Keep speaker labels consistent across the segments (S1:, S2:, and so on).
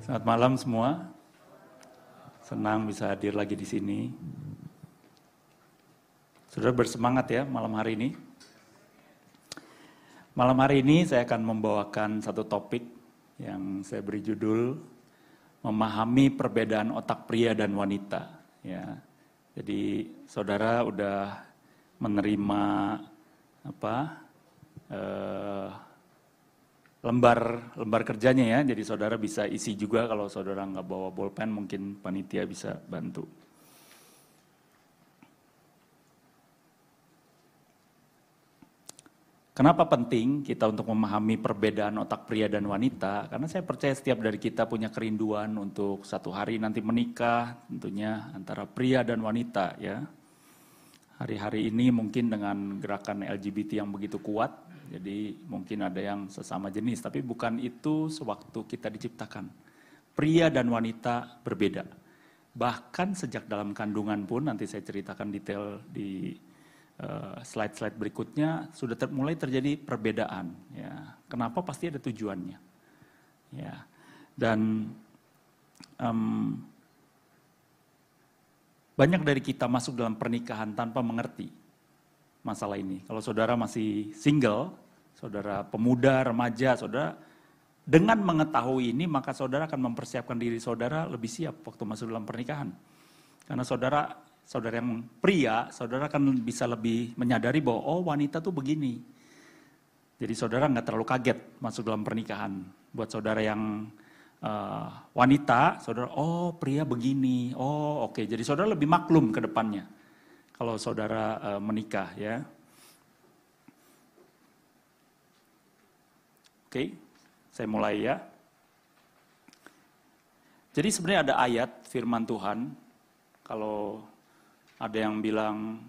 S1: Selamat malam semua. Senang bisa hadir lagi di sini. Saudara bersemangat ya malam hari ini. Malam hari ini saya akan membawakan satu topik yang saya beri judul memahami perbedaan otak pria dan wanita. Ya, jadi saudara udah menerima lembar kerjanya ya, jadi saudara bisa isi juga. Kalau saudara nggak bawa bolpen mungkin panitia bisa bantu. Kenapa penting kita untuk memahami perbedaan otak pria dan wanita? Karena saya percaya setiap dari kita punya kerinduan untuk satu hari nanti menikah, tentunya antara pria dan wanita ya. Hari-hari ini mungkin dengan gerakan LGBT yang begitu kuat, jadi mungkin ada yang sesama jenis, tapi bukan itu sewaktu kita diciptakan. Pria dan wanita berbeda. Bahkan sejak dalam kandungan pun, nanti saya ceritakan detail di slide-slide berikutnya, sudah mulai terjadi perbedaan. Ya. Kenapa? Pasti ada tujuannya. Ya. Dan banyak dari kita masuk dalam pernikahan tanpa mengerti masalah ini. Kalau saudara masih single, saudara pemuda, remaja, saudara dengan mengetahui ini, maka saudara akan mempersiapkan diri saudara lebih siap waktu masuk dalam pernikahan. Karena saudara yang pria, saudara akan bisa lebih menyadari bahwa oh wanita tuh begini. Jadi saudara nggak terlalu kaget masuk dalam pernikahan. Buat saudara yang wanita, saudara, oh pria begini, oh oke. Jadi saudara lebih maklum ke depannya kalau saudara menikah ya. Oke, saya mulai ya. Jadi sebenarnya ada ayat firman Tuhan, kalau ada yang bilang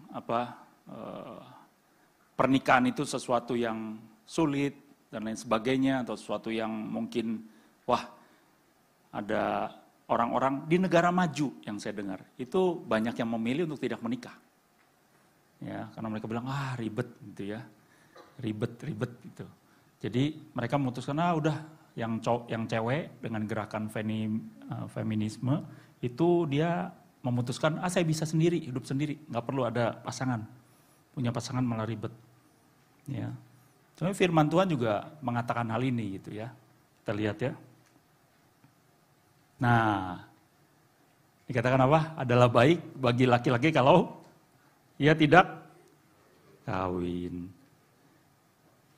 S1: pernikahan itu sesuatu yang sulit dan lain sebagainya, atau sesuatu yang mungkin ada orang-orang di negara maju yang saya dengar, itu banyak yang memilih untuk tidak menikah. Ya, karena mereka bilang, ribet gitu ya. Ribet gitu. Jadi mereka memutuskan, udah yang cewek dengan gerakan feminisme, itu dia memutuskan, saya bisa sendiri, hidup sendiri, nggak perlu ada pasangan. Punya pasangan malah ribet. Ya. Sebenarnya firman Tuhan juga mengatakan hal ini gitu ya. Kita lihat ya. Nah, dikatakan apa? Adalah baik bagi laki-laki kalau ia tidak kawin.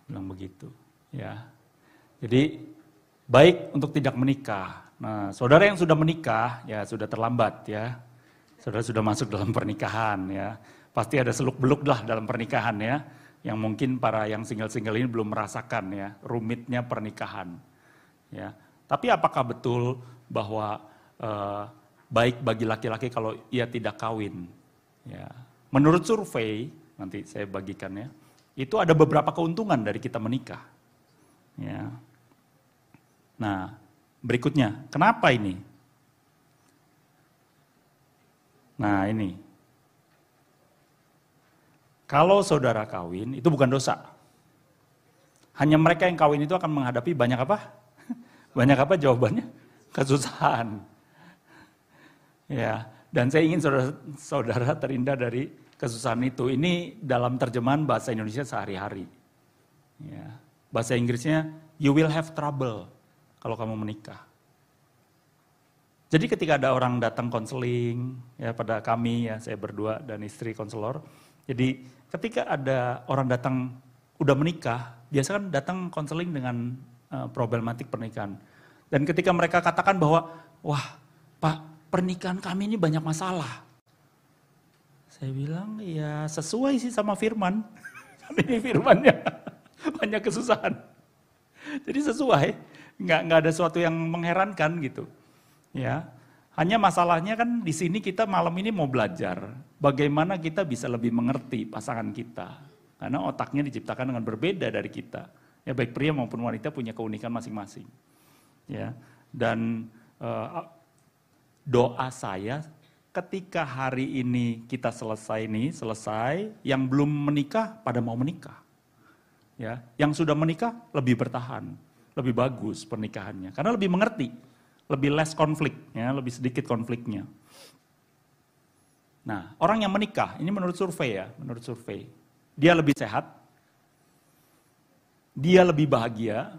S1: Bilang begitu, ya. Jadi baik untuk tidak menikah. Nah, saudara yang sudah menikah, ya sudah terlambat ya. Saudara sudah masuk dalam pernikahan ya. Pasti ada seluk-beluk lah dalam pernikahan ya. Yang mungkin para yang single-single ini belum merasakan ya, rumitnya pernikahan. Ya. Tapi apakah betul bahwa baik bagi laki-laki kalau ia tidak kawin? Ya. Menurut survei, nanti saya bagikan ya, itu ada beberapa keuntungan dari kita menikah. Ya. Nah, berikutnya, kenapa ini? Nah ini, kalau saudara kawin itu bukan dosa. Hanya mereka yang kawin itu akan menghadapi banyak apa? Banyak apa jawabannya? Kesusahan. Ya, dan saya ingin saudara terhindar dari kesusahan itu. Ini dalam terjemahan bahasa Indonesia sehari-hari. Ya, bahasa Inggrisnya, you will have trouble kalau kamu menikah. Jadi ketika ada orang datang konseling, ya pada kami ya, saya berdua dan istri konselor. Jadi ketika ada orang datang udah menikah, biasa kan datang konseling dengan problematik pernikahan. Dan ketika mereka katakan bahwa, Pak, pernikahan kami ini banyak masalah. Saya bilang, ya sesuai sih sama firman. Ini firmannya banyak kesusahan. Jadi sesuai, nggak ada sesuatu yang mengherankan gitu. Ya, hanya masalahnya kan di sini kita malam ini mau belajar bagaimana kita bisa lebih mengerti pasangan kita. Karena otaknya diciptakan dengan berbeda dari kita. Ya baik pria maupun wanita punya keunikan masing-masing. Ya, dan doa saya ketika hari ini kita selesai, yang belum menikah pada mau menikah. Ya, yang sudah menikah lebih bertahan, lebih bagus pernikahannya karena lebih mengerti lebih less konflik, ya, lebih sedikit konfliknya. Nah, orang yang menikah, ini menurut survei ya, dia lebih sehat, dia lebih bahagia,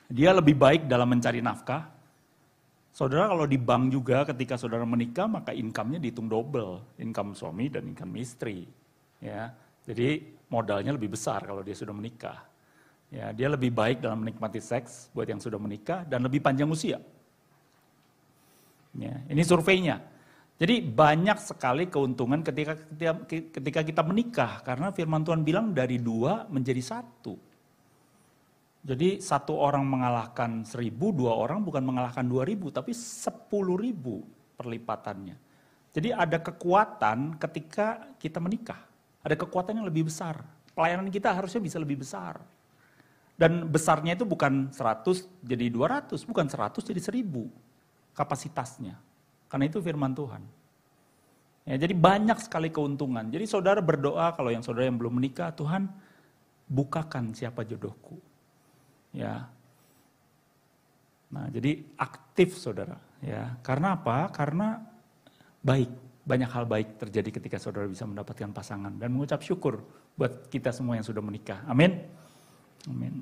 S1: dia lebih baik dalam mencari nafkah. Saudara kalau di bank juga ketika saudara menikah maka income-nya dihitung double, income suami dan income istri. Ya, jadi modalnya lebih besar kalau dia sudah menikah. Ya, dia lebih baik dalam menikmati seks buat yang sudah menikah dan lebih panjang usia. Ya, ini surveinya. Jadi banyak sekali keuntungan ketika kita menikah karena firman Tuhan bilang dari 2 menjadi 1. Jadi 1 orang mengalahkan 1000, 2 orang bukan mengalahkan 2000 tapi 10.000 perlipatannya. Jadi ada kekuatan ketika kita menikah. Ada kekuatan yang lebih besar. Pelayanan kita harusnya bisa lebih besar. Dan besarnya itu bukan 100 jadi 200, bukan 100 jadi 1000 kapasitasnya. Karena itu firman Tuhan. Ya, jadi banyak sekali keuntungan. Jadi saudara berdoa kalau yang saudara yang belum menikah, Tuhan bukakan siapa jodohku. Ya. Nah, jadi aktif saudara. Ya, karena apa? Karena banyak hal baik terjadi ketika saudara bisa mendapatkan pasangan dan mengucap syukur buat kita semua yang sudah menikah. Amin. Amin.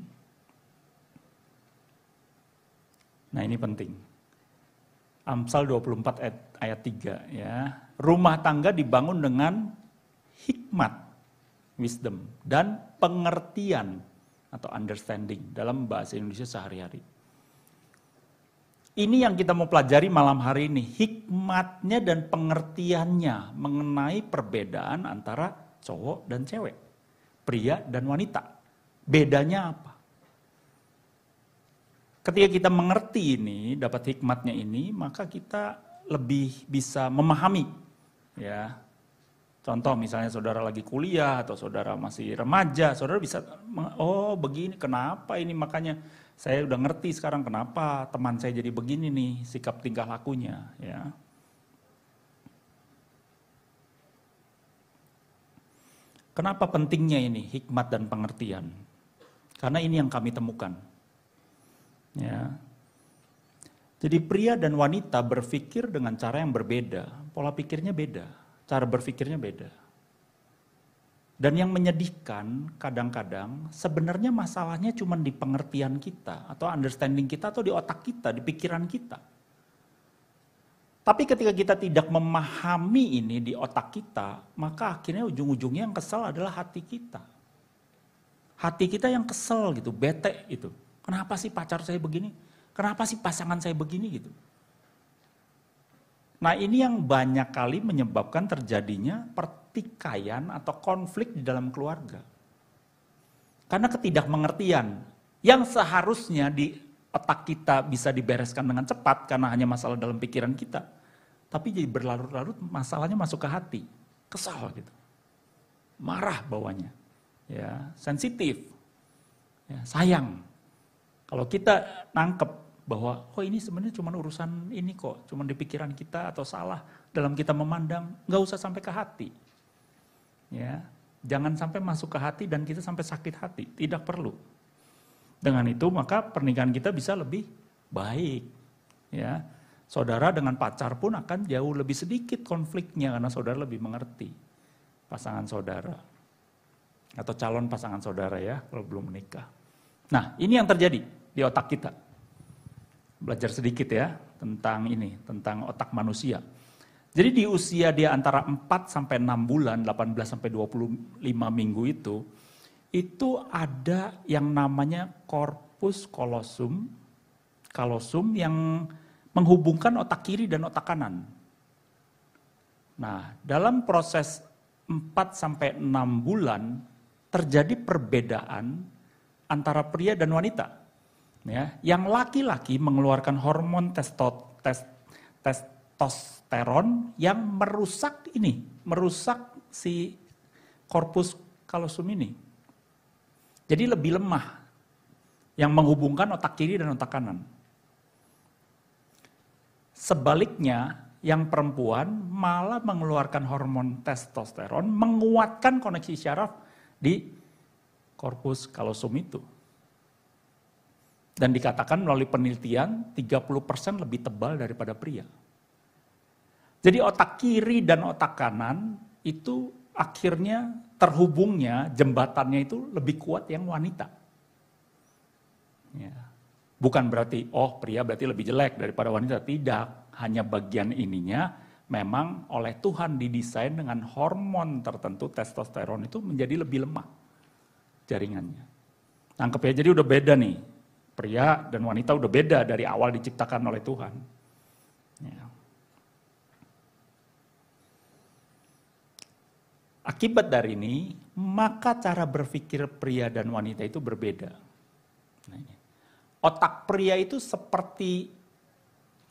S1: Nah ini penting. Amsal 24 ayat 3 ya. Rumah tangga dibangun dengan hikmat, wisdom, dan pengertian atau understanding dalam bahasa Indonesia sehari-hari. Ini yang kita mau pelajari malam hari ini, hikmatnya dan pengertiannya mengenai perbedaan antara cowok dan cewek, pria dan wanita. Bedanya apa? Ketika kita mengerti ini, dapat hikmatnya ini, maka kita lebih bisa memahami. Ya, contoh misalnya saudara lagi kuliah atau saudara masih remaja, saudara bisa, oh begini, kenapa ini makanya saya udah ngerti sekarang kenapa teman saya jadi begini nih sikap tingkah lakunya. Ya. Kenapa pentingnya ini hikmat dan pengertian? Karena ini yang kami temukan. Ya. Jadi pria dan wanita berpikir dengan cara yang berbeda, pola pikirnya beda, cara berpikirnya beda. Dan yang menyedihkan kadang-kadang sebenarnya masalahnya cuma di pengertian kita atau understanding kita atau di otak kita, di pikiran kita. Tapi ketika kita tidak memahami ini di otak kita, maka akhirnya ujung-ujungnya yang kesal adalah hati kita. Hati kita yang kesel gitu, bete gitu. Kenapa sih pacar saya begini? Kenapa sih pasangan saya begini gitu? Nah ini yang banyak kali menyebabkan terjadinya pertikaian atau konflik di dalam keluarga. Karena ketidakmengertian yang seharusnya di otak kita bisa dibereskan dengan cepat karena hanya masalah dalam pikiran kita. Tapi jadi berlarut-larut masalahnya masuk ke hati. Kesal gitu. Marah bawahnya. Ya, sensitif. Ya, sayang. Kalau kita nangkep bahwa oh ini sebenarnya cuma urusan ini kok, cuma di pikiran kita atau salah dalam kita memandang, nggak usah sampai ke hati. Ya, jangan sampai masuk ke hati dan kita sampai sakit hati, tidak perlu. Dengan itu maka pernikahan kita bisa lebih baik. Ya, saudara dengan pacar pun akan jauh lebih sedikit konfliknya karena saudara lebih mengerti pasangan saudara atau calon pasangan saudara ya kalau belum menikah. Nah ini yang terjadi di otak kita. Belajar sedikit ya tentang ini, tentang otak manusia. Jadi di usia dia antara 4 sampai 6 bulan, 18 sampai 25 minggu itu ada yang namanya corpus callosum yang menghubungkan otak kiri dan otak kanan. Nah, dalam proses 4 sampai 6 bulan terjadi perbedaan antara pria dan wanita. Ya, yang laki-laki mengeluarkan hormon testosteron yang merusak si corpus callosum ini. Jadi lebih lemah yang menghubungkan otak kiri dan otak kanan. Sebaliknya, yang perempuan malah mengeluarkan hormon testosteron, menguatkan koneksi syaraf di corpus callosum itu. Dan dikatakan melalui penelitian 30% lebih tebal daripada pria. Jadi otak kiri dan otak kanan itu akhirnya terhubungnya, jembatannya itu lebih kuat yang wanita. Ya. Bukan berarti, oh pria berarti lebih jelek daripada wanita. Tidak, hanya bagian ininya memang oleh Tuhan didesain dengan hormon tertentu, testosteron itu menjadi lebih lemah jaringannya. Tangkep ya, jadi udah beda nih. Pria dan wanita udah beda dari awal diciptakan oleh Tuhan. Ya. Akibat dari ini, maka cara berpikir pria dan wanita itu berbeda. Nah, otak pria itu seperti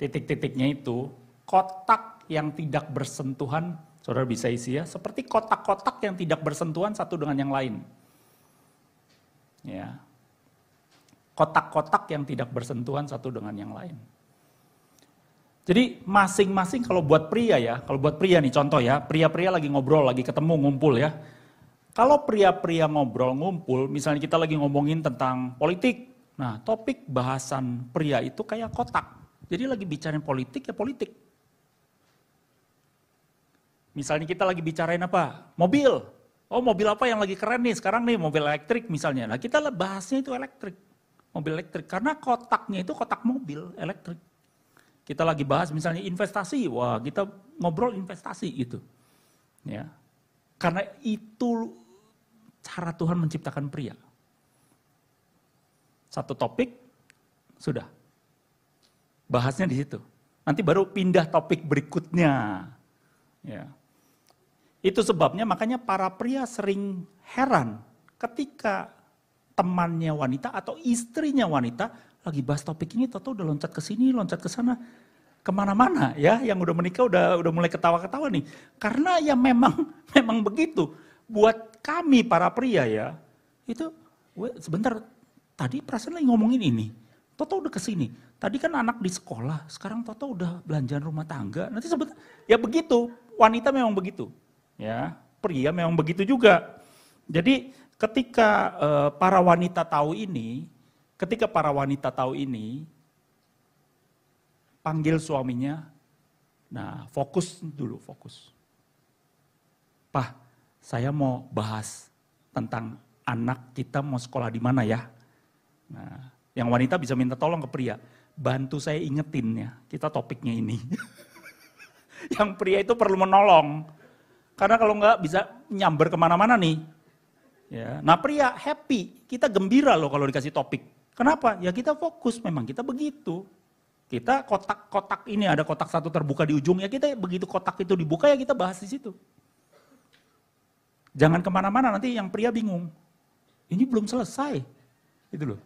S1: titik-titiknya itu, kotak yang tidak bersentuhan, saudara bisa isi ya, seperti kotak-kotak yang tidak bersentuhan satu dengan yang lain. Ya. Kotak-kotak yang tidak bersentuhan satu dengan yang lain. Jadi masing-masing kalau buat pria ya, kalau buat pria nih contoh ya, pria-pria lagi ngobrol, lagi ketemu, ngumpul ya. Kalau pria-pria ngobrol, ngumpul, misalnya kita lagi ngomongin tentang politik, nah topik bahasan pria itu kayak kotak. Jadi lagi bicarain politik ya politik. Misalnya kita lagi bicarain apa? Mobil. Oh mobil apa yang lagi keren nih sekarang nih, mobil elektrik misalnya. Nah kita bahasnya itu elektrik. Mobil elektrik, karena kotaknya itu kotak mobil elektrik. Kita lagi bahas misalnya investasi, wah kita ngobrol investasi gitu. Ya. Karena itu cara Tuhan menciptakan pria. Satu topik, sudah. Bahasnya di situ. Nanti baru pindah topik berikutnya. Ya. Itu sebabnya makanya para pria sering heran ketika temannya wanita atau istrinya wanita lagi bahas topik ini, tahu udah loncat ke sini, loncat ke sana, kemana-mana ya. Yang udah menikah udah mulai ketawa-ketawa nih. Karena ya memang begitu. Buat kami para pria ya, itu sebentar tadi perasaan lagi ngomongin ini, Toto udah ke sini. Tadi kan anak di sekolah, sekarang Toto udah belanjaan rumah tangga. Nanti sebentar, ya begitu. Wanita memang begitu, ya. Pria memang begitu juga. Jadi ketika para wanita tahu ini, panggil suaminya, nah fokus dulu, fokus. Pak, saya mau bahas tentang anak kita mau sekolah di mana ya. Nah, yang wanita bisa minta tolong ke pria, bantu saya ingetin ya, kita topiknya ini. Yang pria itu perlu menolong, karena kalau enggak bisa nyamber kemana-mana nih. Ya, nah pria happy, kita gembira loh kalau dikasih topik. Kenapa? Ya kita fokus, memang kita begitu. Kita kotak-kotak ini, ada kotak satu terbuka di ujung, ya kita begitu kotak itu dibuka ya kita bahas di situ. Jangan kemana-mana, nanti yang pria bingung. Ini belum selesai. Itu loh,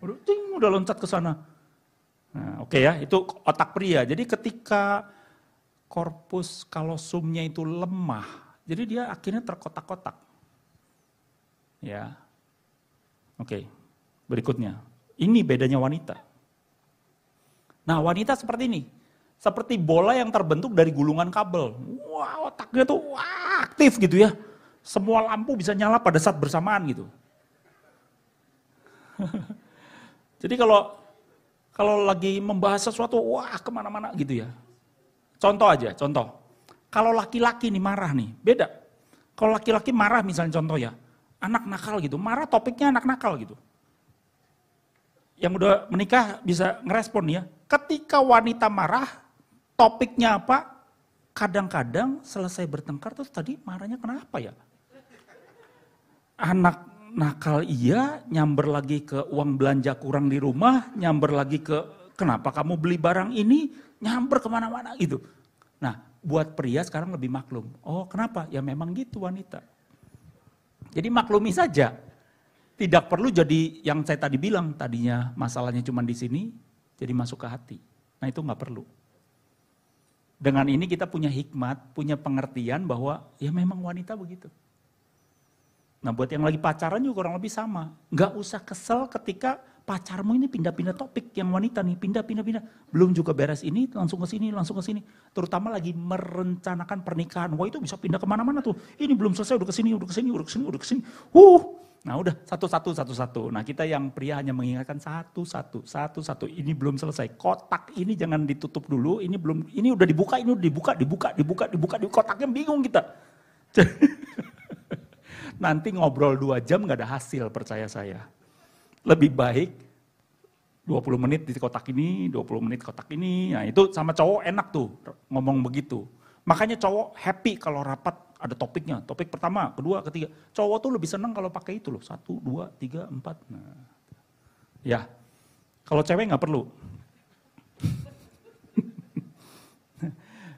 S1: udah loncat ke sana. Nah, oke ya, itu otak pria. Jadi ketika korpus kalosumnya itu lemah, jadi dia akhirnya terkotak-kotak. Ya, oke. Berikutnya, ini bedanya wanita. Nah wanita seperti ini, seperti bola yang terbentuk dari gulungan kabel. Wah otaknya tuh aktif gitu ya. Semua lampu bisa nyala pada saat bersamaan gitu. Jadi kalau lagi membahas sesuatu, wah kemana-mana gitu ya. Contoh aja, contoh. Kalau laki-laki nih marah nih, beda. Kalau laki-laki marah misalnya contoh ya, anak nakal gitu, marah topiknya anak nakal gitu. Yang udah menikah bisa ngerespon ya. Ketika wanita marah, topiknya apa? Kadang-kadang selesai bertengkar terus tadi marahnya kenapa ya? Anak nakal iya, nyamber lagi ke uang belanja kurang di rumah, nyamber lagi ke kenapa kamu beli barang ini, nyamber kemana-mana gitu. Nah buat pria sekarang lebih maklum. Oh kenapa? Ya memang gitu wanita. Jadi maklumi saja. Tidak perlu jadi yang saya tadi bilang, tadinya masalahnya cuma di sini, jadi masuk ke hati. Nah itu nggak perlu. Dengan ini kita punya hikmat, punya pengertian bahwa ya memang wanita begitu. Nah buat yang lagi pacaran juga kurang lebih sama. Nggak usah kesel ketika pacarmu ini pindah-pindah topik, yang wanita nih pindah-pindah. Belum juga beres ini, langsung ke sini, langsung ke sini. Terutama lagi merencanakan pernikahan. Wah itu bisa pindah kemana-mana tuh. Ini belum selesai, udah ke sini, udah ke sini, udah ke sini, udah ke sini. Nah udah satu-satu. Nah kita yang pria hanya mengingatkan satu-satu. Ini belum selesai. Kotak ini jangan ditutup dulu. Ini belum. Ini udah dibuka. Dibuka. Kotaknya bingung kita. Nanti ngobrol 2 jam nggak ada hasil, percaya saya. Lebih baik 20 menit di kotak ini, 20 menit kotak ini. Nah itu sama cowok enak tuh ngomong begitu. Makanya cowok happy kalau rapat ada topiknya. Topik pertama, kedua, ketiga. Cowok tuh lebih senang kalau pakai itu loh. 1, 2, 3, 4. Nah. Ya, kalau cewek nggak perlu.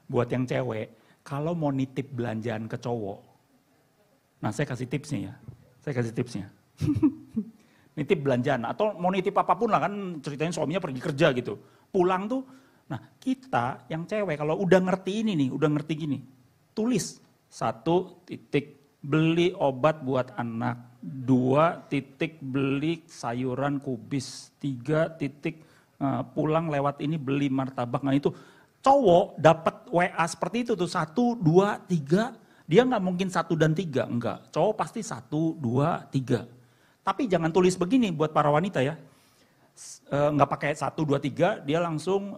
S1: Buat yang cewek, kalau mau nitip belanjaan ke cowok. Nah saya kasih tipsnya ya. Nitip belanjaan atau mau nitip apapun lah kan ceritanya suaminya pergi kerja gitu. Pulang tuh, nah kita yang cewek kalau udah ngerti ini nih, udah ngerti gini. Tulis 1 titik beli obat buat anak, 2 titik beli sayuran kubis, 3 titik pulang lewat ini beli martabak. Nah itu cowok dapat WA seperti itu tuh 1, 2, 3. Dia nggak mungkin 1 dan 3, enggak. Cowok pasti 1, 2, 3. Tapi jangan tulis begini buat para wanita ya. Nggak pakai 1, 2, 3, dia langsung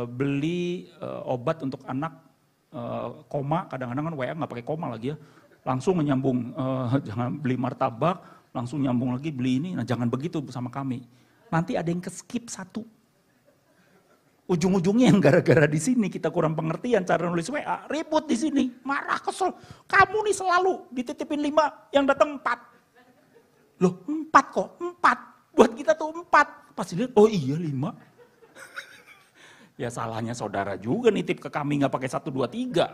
S1: beli obat untuk anak, koma, kadang-kadang kan WA nggak pakai koma lagi ya. Langsung menyambung, jangan beli martabak, langsung nyambung lagi beli ini. Nah jangan begitu sama kami. Nanti ada yang ke-skip 1. Ujung-ujungnya yang gara-gara di sini kita kurang pengertian cara nulis WA, ribut di sini, marah, kesel. Kamu nih selalu dititipin 5, yang datang 4. Loh 4 kok, 4. Buat kita tuh 4. Pasti lihat, oh iya 5. Ya salahnya saudara juga nitip ke kami gak pakai 1, 2, 3.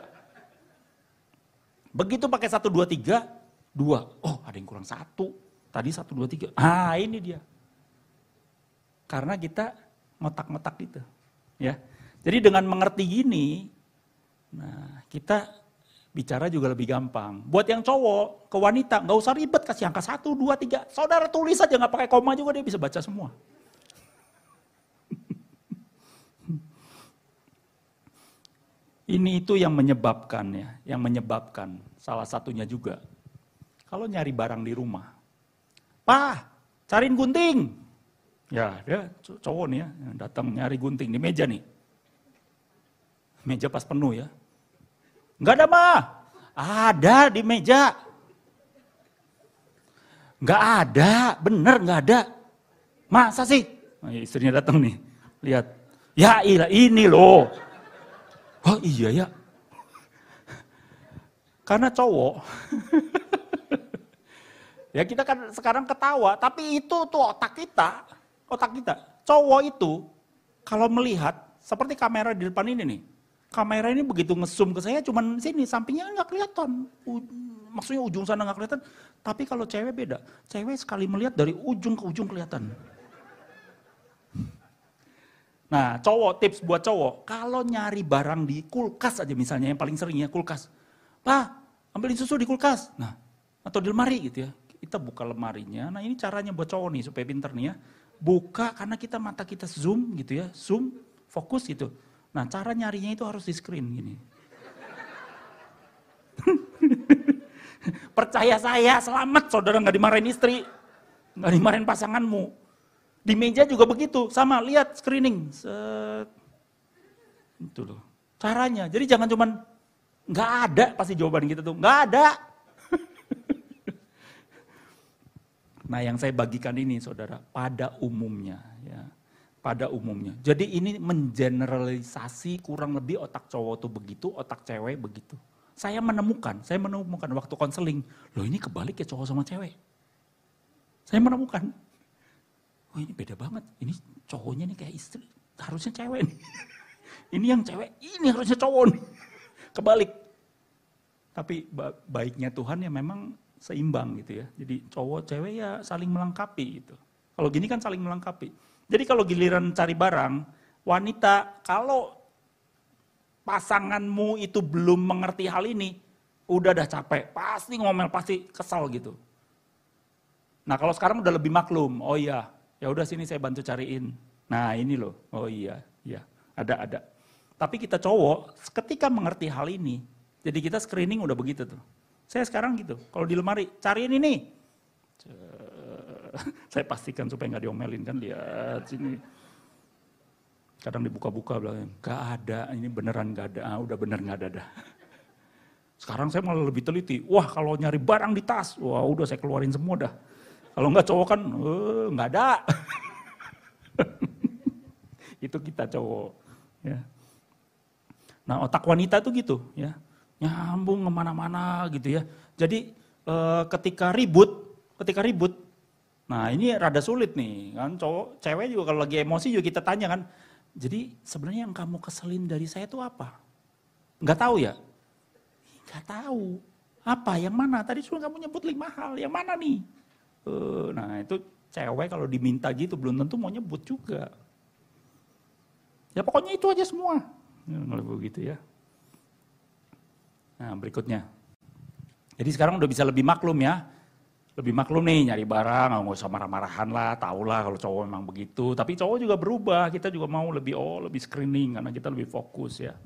S1: Begitu pakai 1, 2, 3, 2. Oh ada yang kurang 1. Tadi 1, 2, 3. Ah ini dia. Karena kita ngotak-ngotak gitu. Ya. Jadi dengan mengerti gini, nah kita bicara juga lebih gampang. Buat yang cowok, ke wanita, nggak usah ribet kasih angka 1, 2, 3. Saudara tulis aja nggak pakai koma juga dia bisa baca semua. Ini itu yang menyebabkan ya, salah satunya juga. Kalau nyari barang di rumah, Pak, cariin gunting. Ya, dia cowok nih ya, datang nyari gunting di meja nih. Meja pas penuh ya. Enggak ada mah, ada di meja. Enggak ada, bener enggak ada. Masa sih? Nah, istrinya datang nih, lihat. Ya ilah ini loh. Oh iya ya. Karena cowok. Ya kita kan sekarang ketawa, tapi itu tuh otak kita. Cowok itu kalau melihat seperti kamera di depan ini nih. Kamera ini begitu nge-zoom ke saya cuman sini, sampingnya nggak kelihatan. Maksudnya ujung sana nggak kelihatan. Tapi kalau cewek beda. Cewek sekali melihat dari ujung ke ujung kelihatan. Nah tips buat cowok. Kalau nyari barang di kulkas aja misalnya, yang paling sering ya kulkas. Pak, ambilin susu di kulkas. Nah, atau di lemari gitu ya. Kita buka lemarinya. Nah ini caranya buat cowok nih supaya pinter nih ya. Buka karena mata kita zoom gitu ya. Zoom, fokus gitu. Nah cara nyarinya itu harus di screen gini. Percaya saya, selamat saudara gak dimarahin istri. Gak dimarahin pasanganmu. Di meja juga begitu, sama lihat screening. Set. Itu loh. Caranya, jadi jangan cuman gak ada pasti jawaban kita tuh. Gak ada. Nah yang saya bagikan ini saudara, pada umumnya ya. Pada umumnya. Jadi ini mengeneralisasi kurang lebih otak cowok tuh begitu, otak cewek begitu. Saya menemukan waktu konseling, loh ini kebalik ya cowok sama cewek. Saya menemukan, oh ini beda banget, ini cowoknya nih kayak istri, harusnya cewek nih. Ini yang cewek, ini harusnya cowok nih. Kebalik. Tapi baiknya Tuhan ya memang seimbang gitu ya. Jadi cowok cewek ya saling melengkapi gitu. Kalau gini kan saling melengkapi. Jadi kalau giliran cari barang, wanita kalau pasanganmu itu belum mengerti hal ini, udah dah capek, pasti ngomel, pasti kesal gitu. Nah kalau sekarang udah lebih maklum, oh iya, ya udah sini saya bantu cariin. Nah ini loh, oh iya, ya ada. Tapi kita cowok, ketika mengerti hal ini, jadi kita screening udah begitu tuh. Saya sekarang gitu, kalau di lemari, cariin ini. Saya pastikan supaya nggak diomelin kan, lihat sini. Kadang dibuka-buka bilang, nggak ada, ini beneran nggak ada, udah bener nggak ada dah. Sekarang saya malah lebih teliti, wah kalau nyari barang di tas, wah udah saya keluarin semua dah. Kalau nggak cowok kan, nggak ada. Itu kita cowok. Ya. Nah otak wanita tuh gitu, ya nyambung kemana-mana gitu ya. Jadi ketika ribut, nah ini rada sulit nih kan, cowok, cewek juga kalau lagi emosi juga kita tanya kan. Jadi sebenarnya yang kamu keselin dari saya itu apa? Nggak tahu ya? Nggak tahu. Apa? Yang mana? Tadi sudah kamu nyebut 5 hal, yang mana nih? Nah itu cewek kalau diminta gitu belum tentu mau nyebut juga. Ya pokoknya itu aja semua. Nggak begitu ya. Nah berikutnya. Jadi sekarang udah bisa lebih maklum ya. Lebih maklum nih nyari barang, nggak usah marah-marahan lah, tau lah kalau cowok memang begitu. Tapi cowok juga berubah, kita juga mau lebih screening karena kita lebih fokus ya.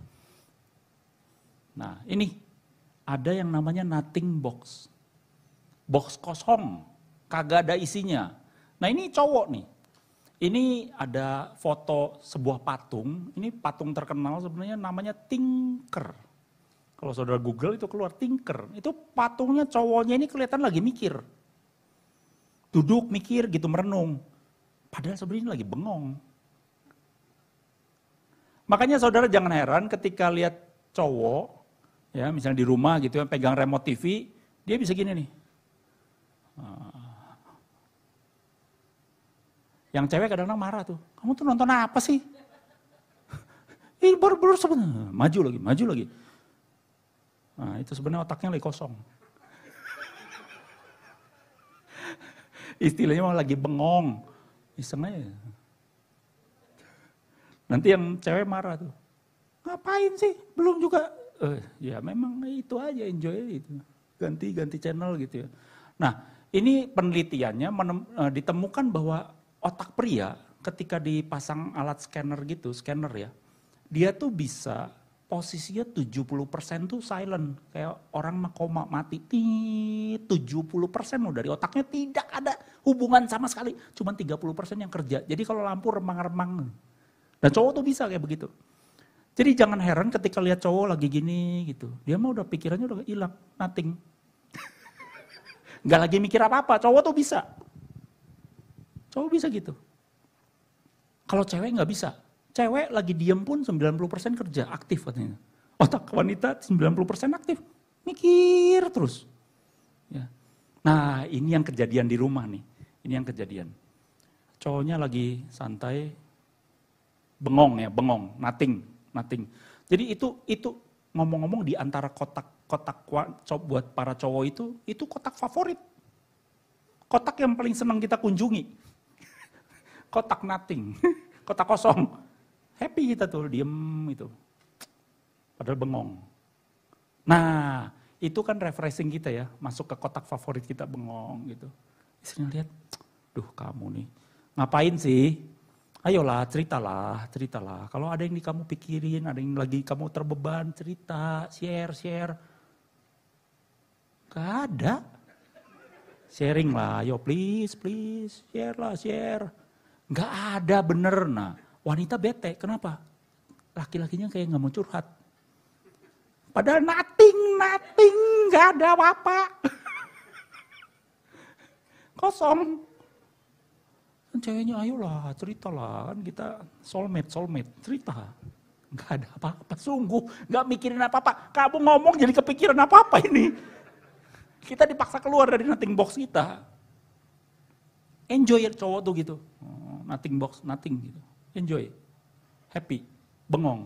S1: Nah ini ada yang namanya nothing box. Box kosong, kagak ada isinya. Nah ini cowok nih. Ini ada foto sebuah patung, ini patung terkenal sebenarnya namanya Tinker. Kalau saudara Google itu keluar Tinker, itu patungnya cowoknya ini kelihatan lagi mikir. Duduk mikir gitu merenung. Padahal sebenarnya lagi bengong. Makanya saudara jangan heran ketika lihat cowok, ya misalnya di rumah gitu ya pegang remote TV, dia bisa gini nih. Yang cewek kadang-kadang marah tuh, kamu tuh nonton apa sih? Ini baru sebenarnya, maju lagi. Nah itu sebenarnya otaknya lagi kosong. Istilahnya malah lagi bengong, iseng aja. Nanti yang cewek marah tuh, ngapain sih? Belum juga. Ya memang itu aja, enjoy itu. Ganti channel gitu ya. Nah ini penelitiannya ditemukan bahwa otak pria ketika dipasang alat scanner ya, dia tuh bisa posisinya 70% tuh silent, kayak orang koma mati, 70% loh dari otaknya tidak ada hubungan sama sekali, cuma 30% yang kerja. Jadi kalau lampu remang-remang, dan cowok tuh bisa kayak begitu. Jadi jangan heran ketika lihat cowok lagi gini gitu, dia mah udah pikirannya udah hilang, nothing. Nggak lagi mikir apa-apa, cowok tuh bisa. Cowok bisa gitu. Kalau cewek nggak bisa. Cewek lagi diem pun 90% kerja, aktif katanya. Otak wanita 90% aktif, mikir terus. Ya. Nah ini yang kejadian di rumah nih, ini yang kejadian. Cowoknya lagi santai, bengong, nothing. Jadi itu ngomong-ngomong di antara kotak buat para cowok itu kotak favorit. Kotak yang paling senang kita kunjungi. Kotak nothing, kotak kosong. Happy kita tuh, diem itu. Padahal bengong. Nah, itu kan refreshing kita ya, masuk ke kotak favorit kita bengong gitu. Istrinya lihat, duh kamu nih, ngapain sih? Ayolah, ceritalah. Kalau ada yang kamu pikirin, ada yang lagi kamu terbeban, cerita, share. Gak ada. Sharing lah, ayo please, share. Gak ada bener, nah. Wanita bete, kenapa? Laki-lakinya kayak gak mau curhat. Padahal nothing, gak ada apa-apa. Kosong. Kan ceweknya ayolah, ceritalah. Kan kita soulmate, cerita. Gak ada apa-apa, sungguh. Gak mikirin apa-apa. Kamu ngomong jadi kepikiran apa-apa ini. Kita dipaksa keluar dari nothing box kita. Enjoy cowok tuh gitu. Nothing box, nothing gitu. Enjoy, happy, bengong.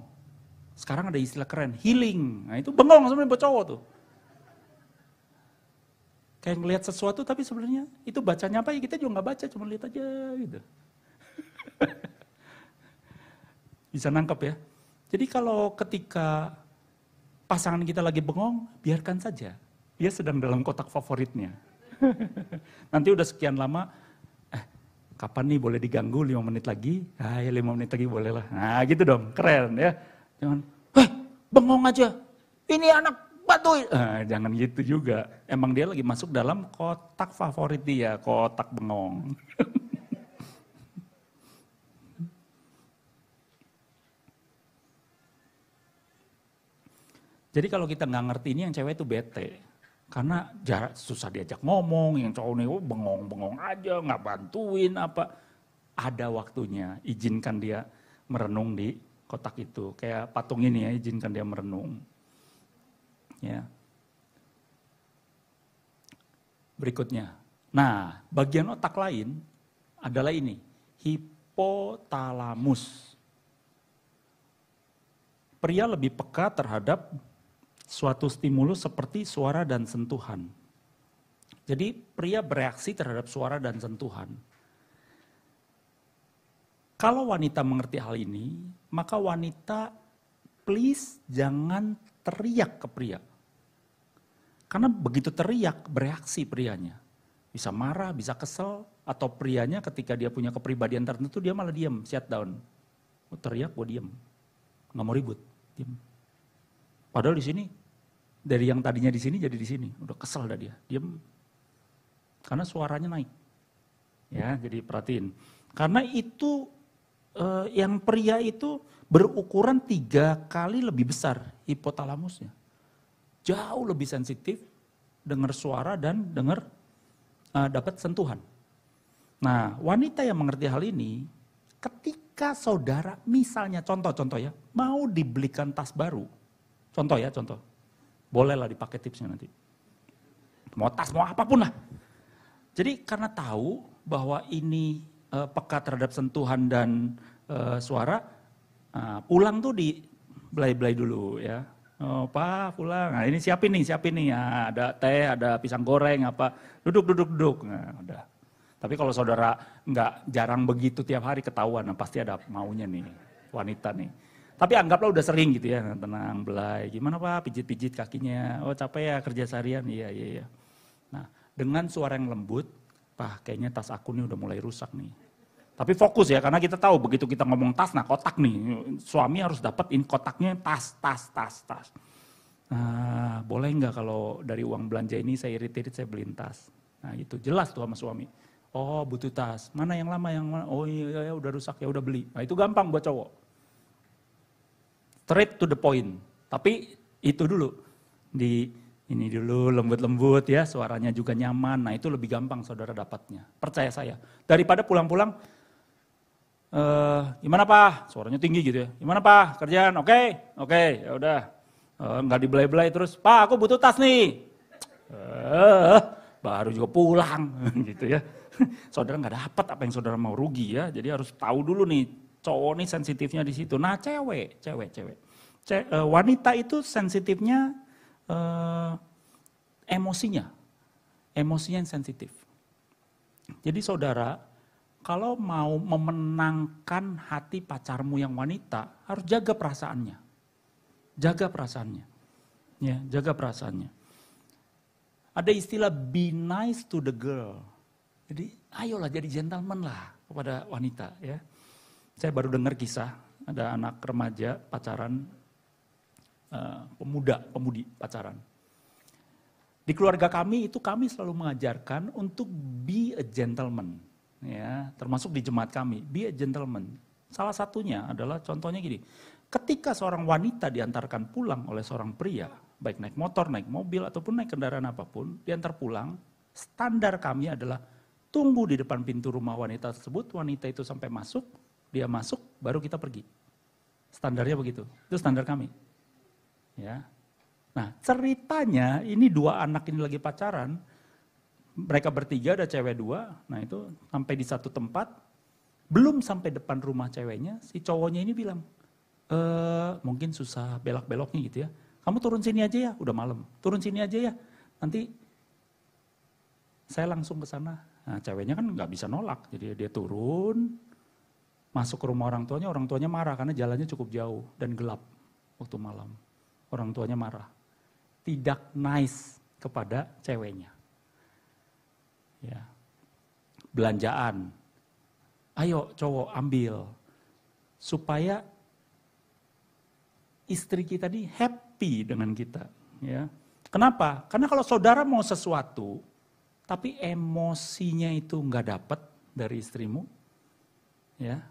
S1: Sekarang ada istilah keren, healing. Nah itu bengong sebenarnya buat cowok tuh. Kayak ngelihat sesuatu tapi sebenarnya itu bacanya apa ya kita juga nggak baca, cuma lihat aja gitu. Bisa nangkep ya. Jadi kalau ketika pasangan kita lagi bengong, biarkan saja. Dia sedang dalam kotak favoritnya. Nanti udah sekian lama, kapan nih boleh diganggu 5 menit lagi? Ah ya 5 menit lagi boleh lah. Nah gitu dong, keren ya. Jangan, bengong aja. Ini anak bantuin. Jangan gitu juga. Emang dia lagi masuk dalam kotak favorit dia, kotak bengong. Jadi kalau kita nggak ngerti ini, yang cewek itu bete. Karena jarak susah diajak ngomong, yang cowok nih bengong-bengong aja, nggak bantuin apa. Ada waktunya, izinkan dia merenung di kotak itu. Kayak patung ini ya, izinkan dia merenung. Ya. Berikutnya. Nah, bagian otak lain adalah ini, hipotalamus. Pria lebih peka terhadap suatu stimulus seperti suara dan sentuhan. Jadi pria bereaksi terhadap suara dan sentuhan. Kalau wanita mengerti hal ini, maka wanita please jangan teriak ke pria. Karena begitu teriak, bereaksi prianya. Bisa marah, bisa kesel, atau prianya ketika dia punya kepribadian tertentu, dia malah diam, shut down. Oh, teriak, gue diam. Nggak mau ribut, diam. Padahal di sini, dari yang tadinya di sini jadi di sini. Udah kesel dah dia, diam. Karena suaranya naik. Ya, jadi perhatiin. Karena itu, yang pria itu berukuran 3 kali lebih besar hipotalamusnya. Jauh lebih sensitif, dengar suara dan dengar dapat sentuhan. Nah, wanita yang mengerti hal ini, ketika saudara, misalnya contoh ya, mau dibelikan tas baru, contoh ya, contoh, bolehlah dipakai tipsnya nanti. Mau tas, mau apapun lah. Jadi karena tahu bahwa ini peka terhadap sentuhan dan suara, pulang tuh di belai-belai dulu ya. Oh, Pak pulang, nah ini siapin nih, nah, ada teh, ada pisang goreng, apa, duduk. Nah, udah. Tapi kalau saudara nggak jarang begitu tiap hari ketahuan, nah, pasti ada maunya nih, wanita nih. Tapi anggaplah udah sering gitu ya, tenang, belai, gimana Pak, pijit-pijit kakinya, oh capek ya kerja seharian, iya. Nah, dengan suara yang lembut, Pak kayaknya tas aku nih udah mulai rusak nih. Tapi fokus ya, karena kita tahu begitu kita ngomong tas, nah kotak nih, suami harus dapetin kotaknya tas. Nah, boleh nggak kalau dari uang belanja ini saya irit-irit saya beliin tas. Nah itu jelas tuh sama suami. Oh butuh tas, mana yang lama yang mana? Oh iya udah rusak ya udah beli. Nah itu gampang buat cowok. Straight to the point. Tapi itu dulu, ini dulu lembut-lembut ya, suaranya juga nyaman. Nah itu lebih gampang saudara dapatnya. Percaya saya. Daripada pulang-pulang, gimana Pak? Suaranya tinggi gitu ya. Gimana Pak? Kerjaan? Oke, ya udah. Nggak dibelai-belai terus. Pak, aku butuh tas nih. Baru juga pulang gitu ya. Saudara nggak dapat apa yang saudara mau, rugi ya. Jadi harus tahu dulu nih, cowok nih sensitifnya di situ. Nah, cewek. Wanita itu sensitifnya emosinya yang sensitif. Jadi saudara, kalau mau memenangkan hati pacarmu yang wanita, harus jaga perasaannya. Ya, jaga perasaannya. Ada istilah be nice to the girl. Jadi ayolah jadi gentleman lah kepada wanita ya. Saya baru dengar kisah, ada anak remaja pacaran, pemudi pacaran. Di keluarga kami itu kami selalu mengajarkan untuk be a gentleman. Ya, termasuk di jemaat kami, be a gentleman. Salah satunya adalah contohnya gini, ketika seorang wanita diantarkan pulang oleh seorang pria, baik naik motor, naik mobil, ataupun naik kendaraan apapun, diantar pulang, standar kami adalah tunggu di depan pintu rumah wanita tersebut, wanita itu sampai masuk, dia masuk, baru kita pergi. Standarnya begitu, itu standar kami. Ya. Nah ceritanya ini 2 anak ini lagi pacaran, mereka bertiga, ada cewek 2, nah itu sampai di satu tempat, belum sampai depan rumah ceweknya, si cowoknya ini bilang, mungkin susah belok-beloknya gitu ya, kamu turun sini aja ya, udah malam, turun sini aja ya, nanti saya langsung ke sana. Nah ceweknya kan nggak bisa nolak, jadi dia turun, masuk ke rumah orang tuanya marah karena jalannya cukup jauh dan gelap waktu malam. Orang tuanya marah, tidak nice kepada ceweknya. Ya. Belanjaan, ayo cowok ambil, supaya istri kita ini happy dengan kita. Ya. Kenapa? Karena kalau saudara mau sesuatu, tapi emosinya itu nggak dapat dari istrimu, ya,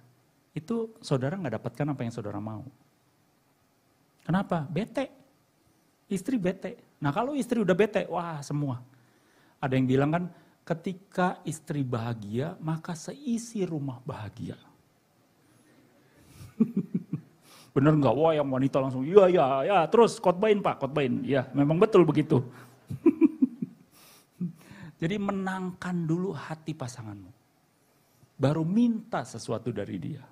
S1: itu saudara nggak dapatkan apa yang saudara mau. Kenapa? Bete. Istri bete. Nah kalau istri udah bete, wah semua. Ada yang bilang kan, ketika istri bahagia, maka seisi rumah bahagia. Bener nggak? Wah yang wanita langsung, ya, terus khotbahin Pak, khotbahin. Ya memang betul begitu. Jadi menangkan dulu hati pasanganmu. Baru minta sesuatu dari dia.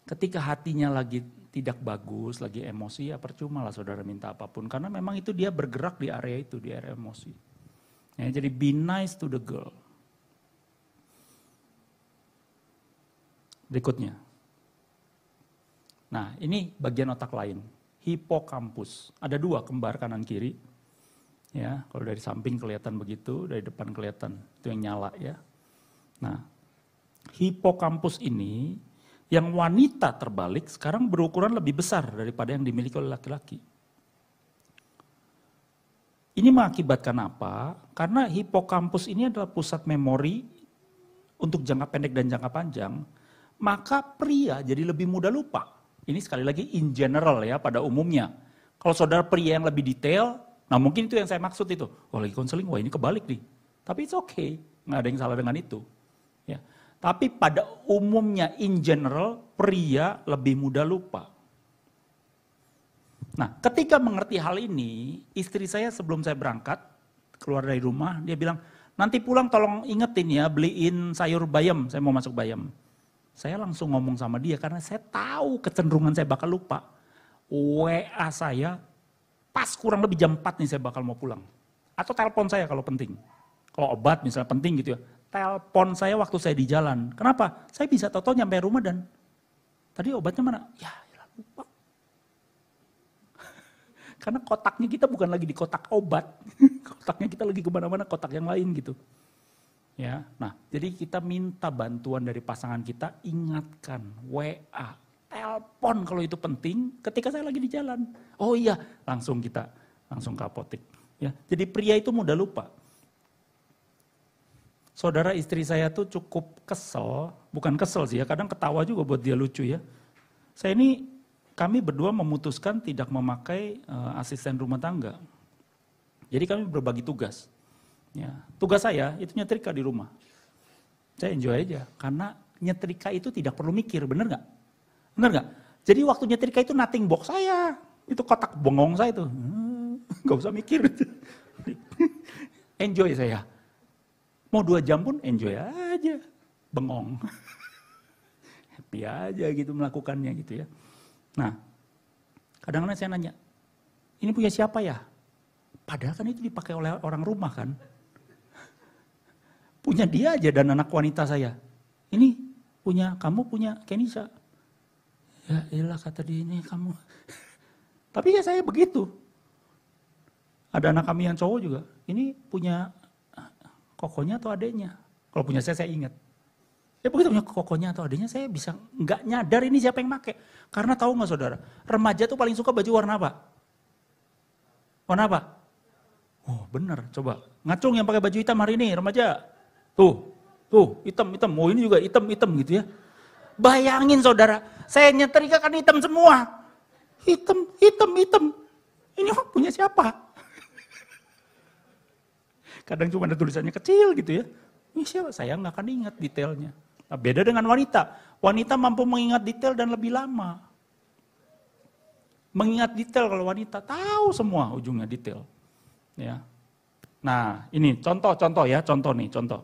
S1: Ketika hatinya lagi tidak bagus, lagi emosi, ya percuma lah saudara minta apapun. Karena memang itu dia bergerak di area itu, di area emosi. Ya, jadi be nice to the girl. Berikutnya. Nah ini bagian otak lain, hipokampus. Ada dua, kembar kanan kiri. Ya, kalau dari samping kelihatan begitu, dari depan kelihatan, itu yang nyala ya. Nah, hipokampus ini yang wanita terbalik sekarang berukuran lebih besar daripada yang dimiliki oleh laki-laki. Ini mengakibatkan apa? Karena hipokampus ini adalah pusat memori untuk jangka pendek dan jangka panjang, maka pria jadi lebih mudah lupa. Ini sekali lagi in general ya, pada umumnya. Kalau saudara pria yang lebih detail, nah mungkin itu yang saya maksud itu. Oh lagi konseling, wah ini kebalik nih. Tapi it's okay, nggak ada yang salah dengan itu. Ya. Tapi pada umumnya in general, pria lebih mudah lupa. Nah ketika mengerti hal ini, istri saya sebelum saya berangkat, keluar dari rumah, dia bilang, nanti pulang tolong ingetin ya, beliin sayur bayam, saya mau masuk bayam. Saya langsung ngomong sama dia karena saya tahu kecenderungan saya bakal lupa. WA saya pas kurang lebih jam 4 nih saya bakal mau pulang. Atau telepon saya kalau penting. Kalau obat misalnya penting gitu ya. Telepon saya waktu saya di jalan. Kenapa? Saya bisa tahu-tahu nyampe rumah dan tadi obatnya mana? Ya lupa. Karena kotaknya kita bukan lagi di kotak obat. Kotaknya kita lagi kemana-mana, kotak yang lain gitu. Ya, nah jadi kita minta bantuan dari pasangan kita, ingatkan, WA, telepon kalau itu penting ketika saya lagi di jalan. Oh iya, langsung ke apotek. Ya, jadi pria itu mudah lupa. Saudara istri saya tuh cukup kesel, bukan kesel sih ya, kadang ketawa juga buat dia lucu ya. Kami berdua memutuskan tidak memakai asisten rumah tangga. Jadi kami berbagi tugas. Ya, tugas saya itu nyetrika di rumah. Saya enjoy aja, karena nyetrika itu tidak perlu mikir, bener nggak? Bener nggak? Jadi waktu nyetrika itu nothing box saya, itu kotak bengong saya itu, nggak usah mikir. Enjoy saya. Mau 2 jam pun enjoy aja, bengong. Happy aja gitu melakukannya gitu ya. Nah, kadang-kadang saya nanya, ini punya siapa ya? Padahal kan itu dipakai oleh orang rumah kan. Punya dia aja dan anak wanita saya. Ini kamu punya Kenisa. Ya elah kata dia ini kamu. Tapi ya saya begitu. Ada anak kami yang cowok juga. Ini punya kokonya atau adeknya. Kalau punya saya ingat. Ya begitu punya kokonya atau adeknya saya bisa nggak nyadar ini siapa yang pakai. Karena tahu nggak saudara, remaja tuh paling suka baju warna apa? Warna apa? Oh benar, coba. Ngacung yang pakai baju hitam hari ini, remaja. Tuh, hitam. Oh ini juga hitam gitu ya. Bayangin saudara, saya nyetrika kan hitam semua. Hitam. Ini punya siapa? Kadang cuma ada tulisannya kecil gitu ya. Ini siapa? Saya nggak akan ingat detailnya. Nah, beda dengan wanita. Wanita mampu mengingat detail dan lebih lama. Mengingat detail kalau wanita tahu semua ujungnya detail. Ya. Nah ini contoh ya, contoh.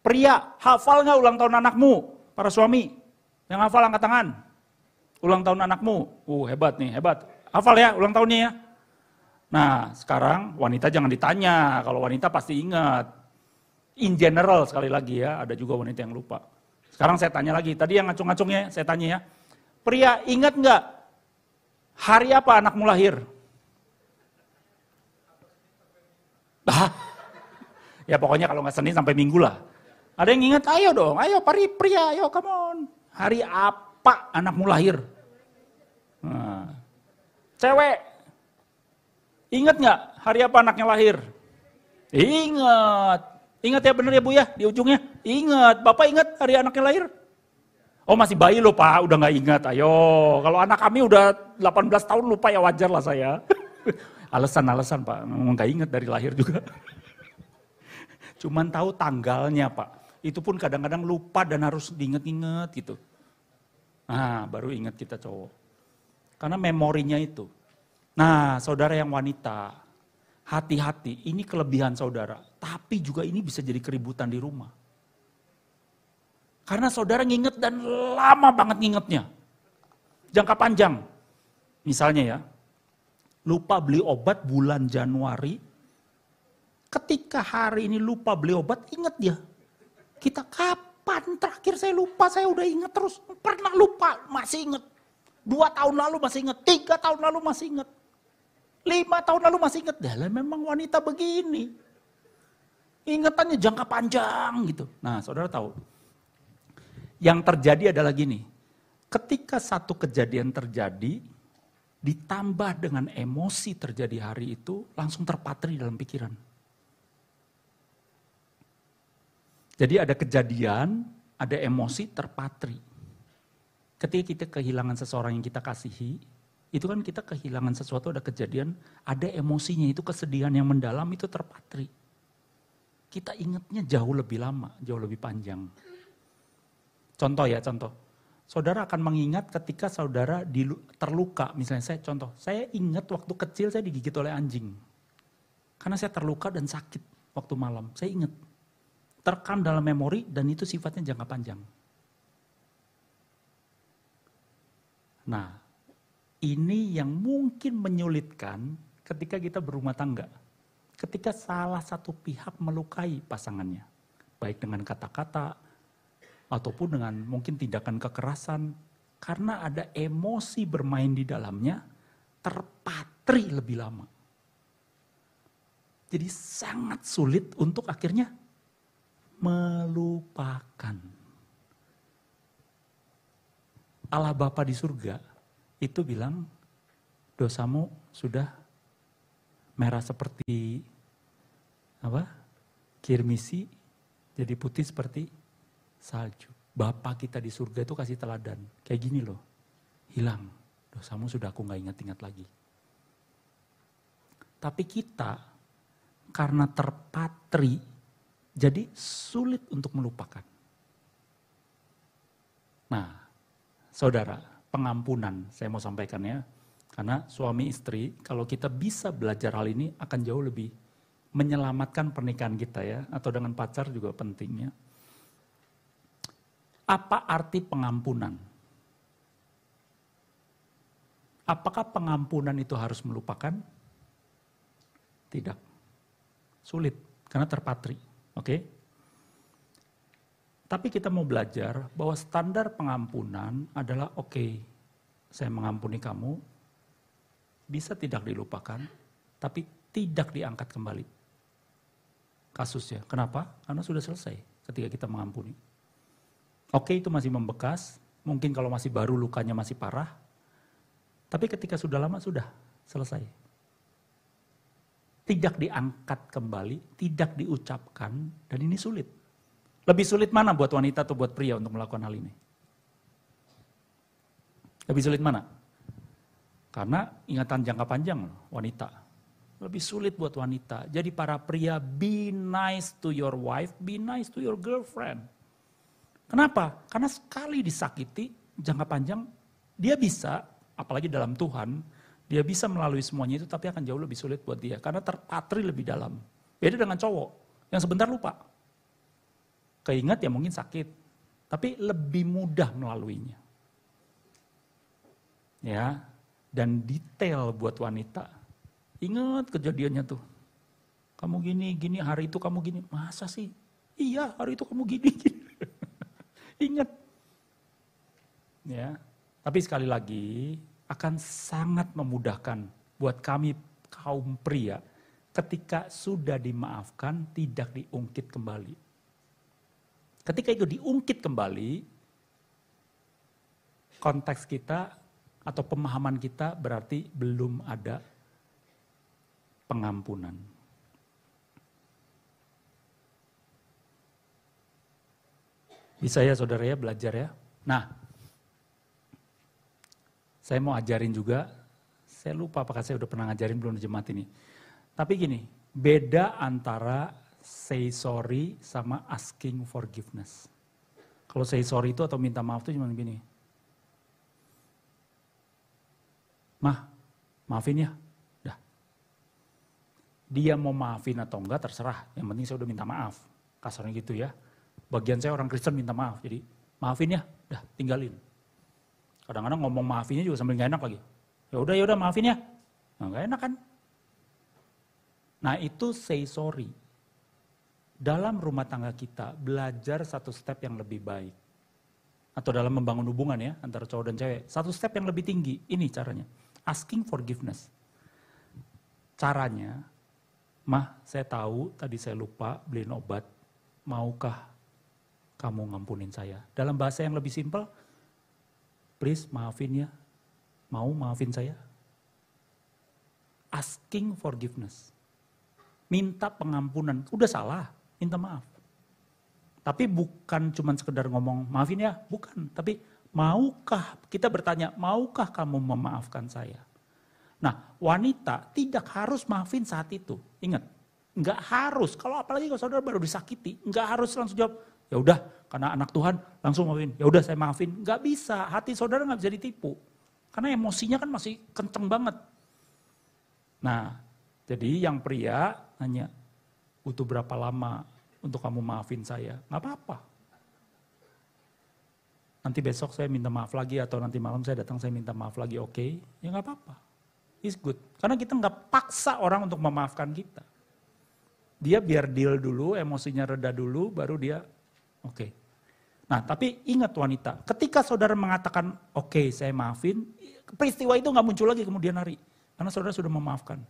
S1: Pria, hafal nggak ulang tahun anakmu? Para suami, yang hafal angkat tangan. Ulang tahun anakmu, hebat nih, hebat. Hafal ya ulang tahunnya ya. Nah sekarang wanita jangan ditanya, kalau wanita pasti ingat. In general sekali lagi ya, ada juga wanita yang lupa. Sekarang saya tanya lagi, tadi yang ngacung-ngacungnya saya tanya ya. Pria, ingat nggak hari apa anakmu lahir? Ya pokoknya kalau nggak Senin sampai Minggu lah. Ada yang ingat, ayo dong, ayo pria, ayo come on. Hari apa anakmu lahir? Nah, cewek, Ingat nggak hari apa anaknya lahir? Ingat. Ingat ya bener ya Bu ya di ujungnya? Ingat. Bapak ingat hari anaknya lahir? Oh masih bayi loh Pak, udah nggak ingat. Ayo, kalau anak kami udah 18 tahun lupa ya wajar lah saya. Alasan-alasan Pak, nggak ingat dari lahir juga. Cuman tahu tanggalnya Pak. Itu pun kadang-kadang lupa dan harus diinget-inget gitu. Nah baru ingat kita cowok. Karena memorinya itu. Nah saudara yang wanita, hati-hati ini kelebihan saudara. Tapi juga ini bisa jadi keributan di rumah. Karena saudara nginget dan lama banget ngingetnya. Jangka panjang. Misalnya ya, lupa beli obat bulan Januari. Ketika hari ini lupa beli obat, inget dia. Kita kapan terakhir saya lupa, saya udah inget terus. Pernah lupa, masih inget. 2 tahun lalu masih inget, 3 tahun lalu masih inget. 5 tahun lalu masih inget. Dah memang wanita begini. Ingetannya jangka panjang gitu. Nah saudara tahu. Yang terjadi adalah gini, ketika satu kejadian terjadi, ditambah dengan emosi terjadi hari itu, langsung terpatri dalam pikiran. Jadi ada kejadian, ada emosi terpatri. Ketika kita kehilangan seseorang yang kita kasihi, itu kan kita kehilangan sesuatu, ada kejadian, ada emosinya, itu kesedihan yang mendalam, itu terpatri. Kita ingatnya jauh lebih lama, jauh lebih panjang. Contoh ya, contoh. Saudara akan mengingat ketika saudara terluka. Misalnya saya ingat waktu kecil saya digigit oleh anjing. Karena saya terluka dan sakit waktu malam. Saya ingat. Terekam dalam memori dan itu sifatnya jangka panjang. Nah, ini yang mungkin menyulitkan ketika kita berumah tangga. Ketika salah satu pihak melukai pasangannya. Baik dengan kata-kata, ataupun dengan mungkin tindakan kekerasan, karena ada emosi bermain di dalamnya, terpatri lebih lama. Jadi sangat sulit untuk akhirnya melupakan. Allah Bapa di surga itu bilang, dosamu sudah merah seperti kirmisi, jadi putih seperti salju. Bapa kita di surga itu kasih teladan. Kayak gini loh. Hilang. Dosamu sudah aku gak ingat-ingat lagi. Tapi kita karena terpatri jadi sulit untuk melupakan. Nah, saudara, pengampunan saya mau sampaikan ya. Karena suami istri kalau kita bisa belajar hal ini akan jauh lebih menyelamatkan pernikahan kita ya. Atau dengan pacar juga pentingnya. Apa arti pengampunan? Apakah pengampunan itu harus melupakan? Tidak. Sulit, karena terpatri. Oke? Tapi kita mau belajar bahwa standar pengampunan adalah oke, saya mengampuni kamu, bisa tidak dilupakan, tapi tidak diangkat kembali. Kasusnya, kenapa? Karena sudah selesai ketika kita mengampuni. Oke, itu masih membekas, mungkin kalau masih baru lukanya masih parah, tapi ketika sudah lama sudah selesai. Tidak diangkat kembali, tidak diucapkan, dan ini sulit. Lebih sulit mana buat wanita atau buat pria untuk melakukan hal ini? Lebih sulit mana? Karena ingatan jangka panjang wanita. Lebih sulit buat wanita. Jadi para pria, be nice to your wife, be nice to your girlfriend. Kenapa? Karena sekali disakiti, jangka panjang, dia bisa, apalagi dalam Tuhan, dia bisa melalui semuanya itu, tapi akan jauh lebih sulit buat dia. Karena terpatri lebih dalam. Beda dengan cowok, yang sebentar lupa. Keingat ya mungkin sakit, tapi lebih mudah melaluinya. Ya, dan detail buat wanita. Ingat kejadiannya tuh. Kamu gini, hari itu kamu gini. Masa sih? Iya, hari itu kamu gini. Ingat. Ya, tapi sekali lagi akan sangat memudahkan buat kami kaum pria ketika sudah dimaafkan tidak diungkit kembali. Ketika itu diungkit kembali, konteks kita atau pemahaman kita berarti belum ada pengampunan. Bisa ya saudara ya belajar ya. Nah, saya mau ajarin juga, saya lupa apakah saya udah pernah ngajarin belum di jemaat ini. Tapi gini, beda antara say sorry sama asking forgiveness. Kalau say sorry itu atau minta maaf itu cuma gini. Mah, maafin ya. Dah. Dia mau maafin atau enggak terserah, yang penting saya udah minta maaf. Kasarnya gitu ya. Bagian saya orang Kristen minta maaf, jadi maafin ya, dah tinggalin. Kadang-kadang ngomong maafinnya juga sambil gak enak lagi. Ya udah maafin ya. Nah, gak enak kan? Nah itu say sorry. Dalam rumah tangga kita belajar satu step yang lebih baik. Atau dalam membangun hubungan ya antara cowok dan cewek. Satu step yang lebih tinggi, ini caranya. Asking forgiveness. Caranya, mah saya tahu tadi saya lupa beliin obat, maukah kamu ngampunin saya? Dalam bahasa yang lebih simpel, please maafin ya, mau maafin saya? Asking forgiveness. Minta pengampunan, udah salah, minta maaf. Tapi bukan cuma sekedar ngomong maafin ya, bukan. Tapi maukah, kita bertanya, maukah kamu memaafkan saya? Nah wanita tidak harus maafin saat itu, ingat. Enggak harus, kalau apalagi kalau saudara baru disakiti, enggak harus langsung jawab, ya udah karena anak Tuhan langsung maafin, ya udah saya maafin. Enggak bisa, hati saudara enggak bisa ditipu. Karena emosinya kan masih kenceng banget. Nah, jadi yang pria hanya butuh berapa lama untuk kamu maafin saya? Enggak apa-apa. Nanti besok saya minta maaf lagi atau nanti malam saya datang saya minta maaf lagi, oke? Ya enggak apa-apa. It's good. Karena kita enggak paksa orang untuk memaafkan kita. Dia biar deal dulu, emosinya reda dulu, baru dia oke. Nah tapi ingat wanita, ketika saudara mengatakan oke, saya maafin, peristiwa itu gak muncul lagi kemudian hari. Karena saudara sudah memaafkan.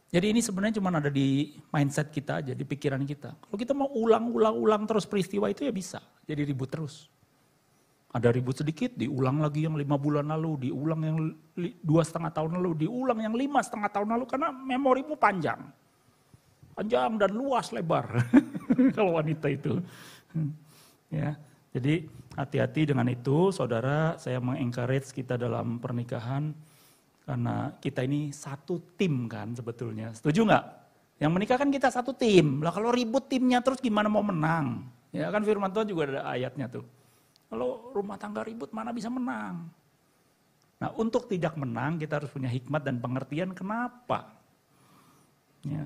S1: Jadi ini sebenarnya cuma ada di mindset kita aja, di pikiran kita. Kalau kita mau ulang terus peristiwa itu ya bisa, jadi ribut terus. Ada ribut sedikit, diulang lagi yang 5 bulan lalu, diulang yang 2,5 tahun lalu, diulang yang 5,5 tahun lalu, karena memorimu panjang dan luas lebar kalau wanita itu. Ya, jadi hati-hati dengan itu, saudara. Saya mengencourage kita dalam pernikahan karena kita ini satu tim kan sebetulnya. Setuju nggak? Yang menikah kan kita satu tim. Lah kalau ribut timnya terus gimana mau menang? Ya kan firman Tuhan juga ada ayatnya tuh. Kalau rumah tangga ribut mana bisa menang? Nah untuk tidak menang kita harus punya hikmat dan pengertian kenapa. Ya.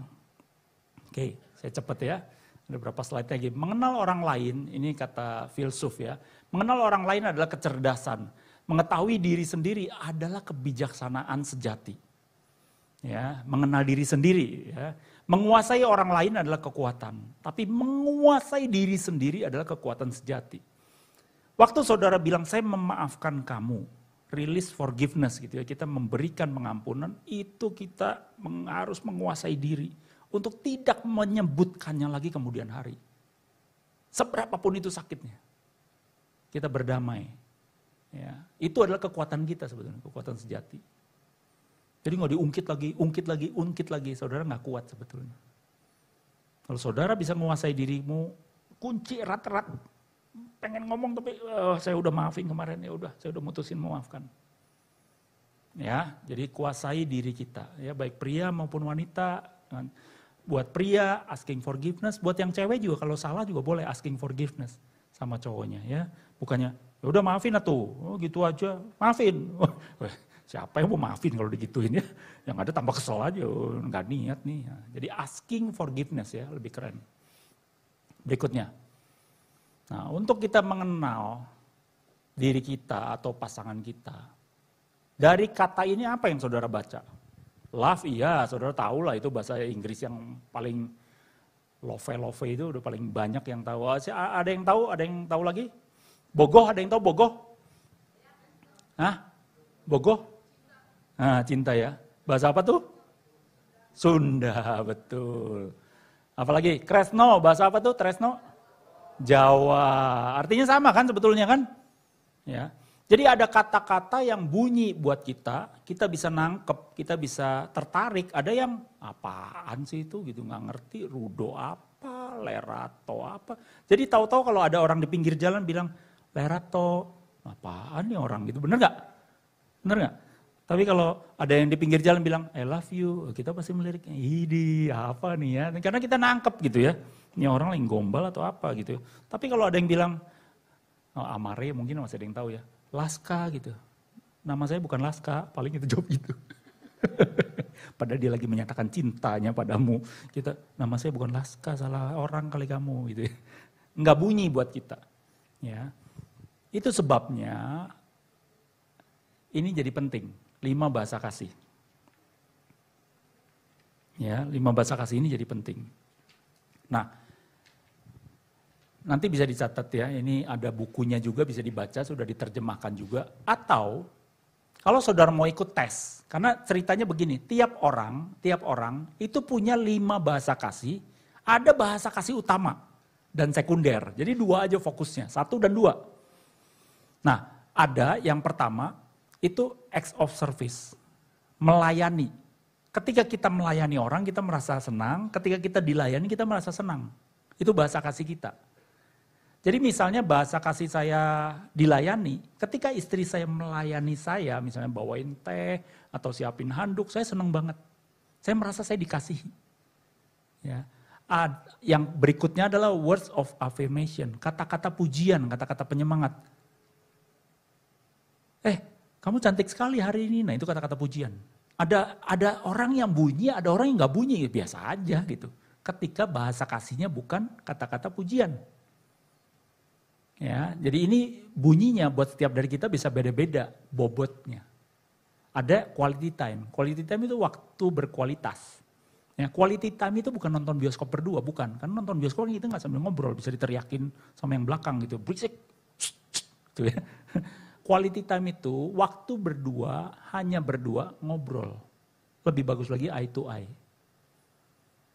S1: Oke, saya cepat ya. Ada berapa slide lagi. Mengenal orang lain, ini kata filsuf ya. Mengenal orang lain adalah kecerdasan. Mengetahui diri sendiri adalah kebijaksanaan sejati. Ya, mengenal diri sendiri. Ya. Menguasai orang lain adalah kekuatan. Tapi menguasai diri sendiri adalah kekuatan sejati. Waktu saudara bilang, saya memaafkan kamu. Release forgiveness gitu ya. Kita memberikan pengampunan, itu kita harus menguasai diri. Untuk tidak menyebutkannya lagi kemudian hari. Seberapapun itu sakitnya. Kita berdamai. Ya, itu adalah kekuatan kita sebetulnya, kekuatan sejati. Jadi nggak diungkit lagi, saudara nggak kuat sebetulnya. Kalau saudara bisa menguasai dirimu, kunci erat-erat, pengen ngomong tapi saya udah maafin kemarin, ya udah, saya udah mutusin memaafkan. Ya, jadi kuasai diri kita, ya baik pria maupun wanita. Buat pria asking forgiveness, buat yang cewek juga kalau salah juga boleh asking forgiveness sama cowoknya ya. Bukannya ya udah maafin atuh, oh gitu aja, maafin. Siapa yang mau maafin kalau digituin ya? Yang ada tambah kesel aja, nggak niat nih. Jadi asking forgiveness ya, lebih keren. Berikutnya. Nah, untuk kita mengenal diri kita atau pasangan kita, dari kata ini apa yang saudara baca? Love, iya, saudara tahu lah itu bahasa Inggris yang paling love itu udah paling banyak yang tahu. Ada yang tahu? Ada yang tahu lagi? Bogoh, ada yang tahu bogoh? Hah? Bogoh? Nah, cinta ya. Bahasa apa tuh? Sunda, betul. Apalagi? Kresno, bahasa apa tuh? Tresno? Jawa. Artinya sama kan sebetulnya kan? Ya. Jadi ada kata-kata yang bunyi buat kita bisa nangkep, kita bisa tertarik. Ada yang apaan sih itu gitu, nggak ngerti, rudo apa, lerato apa. Jadi tahu-tahu kalau ada orang di pinggir jalan bilang, lerato, apaan nih orang gitu, bener nggak? Bener nggak? Tapi kalau ada yang di pinggir jalan bilang, I love you, kita pasti melirik, ini apa nih ya, karena kita nangkep gitu ya. Ini orang lagi gombal atau apa gitu. Tapi kalau ada yang bilang, oh, amare mungkin masih ada yang tahu ya. Laska gitu. Nama saya bukan Laska, paling itu jawab gitu. Padahal dia lagi menyatakan cintanya padamu. Nama saya bukan Laska, salah orang kali kamu gitu ya. Enggak bunyi buat kita. Ya. Itu sebabnya ini jadi penting, 5 bahasa kasih. Ya, 5 bahasa kasih ini jadi penting. Nah, nanti bisa dicatat ya, ini ada bukunya juga bisa dibaca, sudah diterjemahkan juga. Atau kalau saudara mau ikut tes, karena ceritanya begini, tiap orang itu punya 5 bahasa kasih, ada bahasa kasih utama dan sekunder. Jadi 2 aja fokusnya, 1 dan 2. Nah, ada yang pertama itu acts of service, melayani. Ketika kita melayani orang kita merasa senang, ketika kita dilayani kita merasa senang. Itu bahasa kasih kita. Jadi misalnya bahasa kasih saya dilayani, ketika istri saya melayani saya, misalnya bawain teh atau siapin handuk, saya senang banget. Saya merasa saya dikasihi. Ya. Yang berikutnya adalah words of affirmation, kata-kata pujian, kata-kata penyemangat. Kamu cantik sekali hari ini, nah itu kata-kata pujian. Ada orang yang bunyi, ada orang yang gak bunyi, biasa aja gitu. Ketika bahasa kasihnya bukan kata-kata pujian. Ya, jadi ini bunyinya buat setiap dari kita bisa beda-beda bobotnya. Ada quality time. Quality time itu waktu berkualitas. Ya, quality time itu bukan nonton bioskop berdua, bukan. Karena nonton bioskop kita nggak sambil ngobrol, bisa diteriakin sama yang belakang gitu, berisik. Gitu ya. Quality time itu waktu berdua, hanya berdua ngobrol. Lebih bagus lagi eye to eye.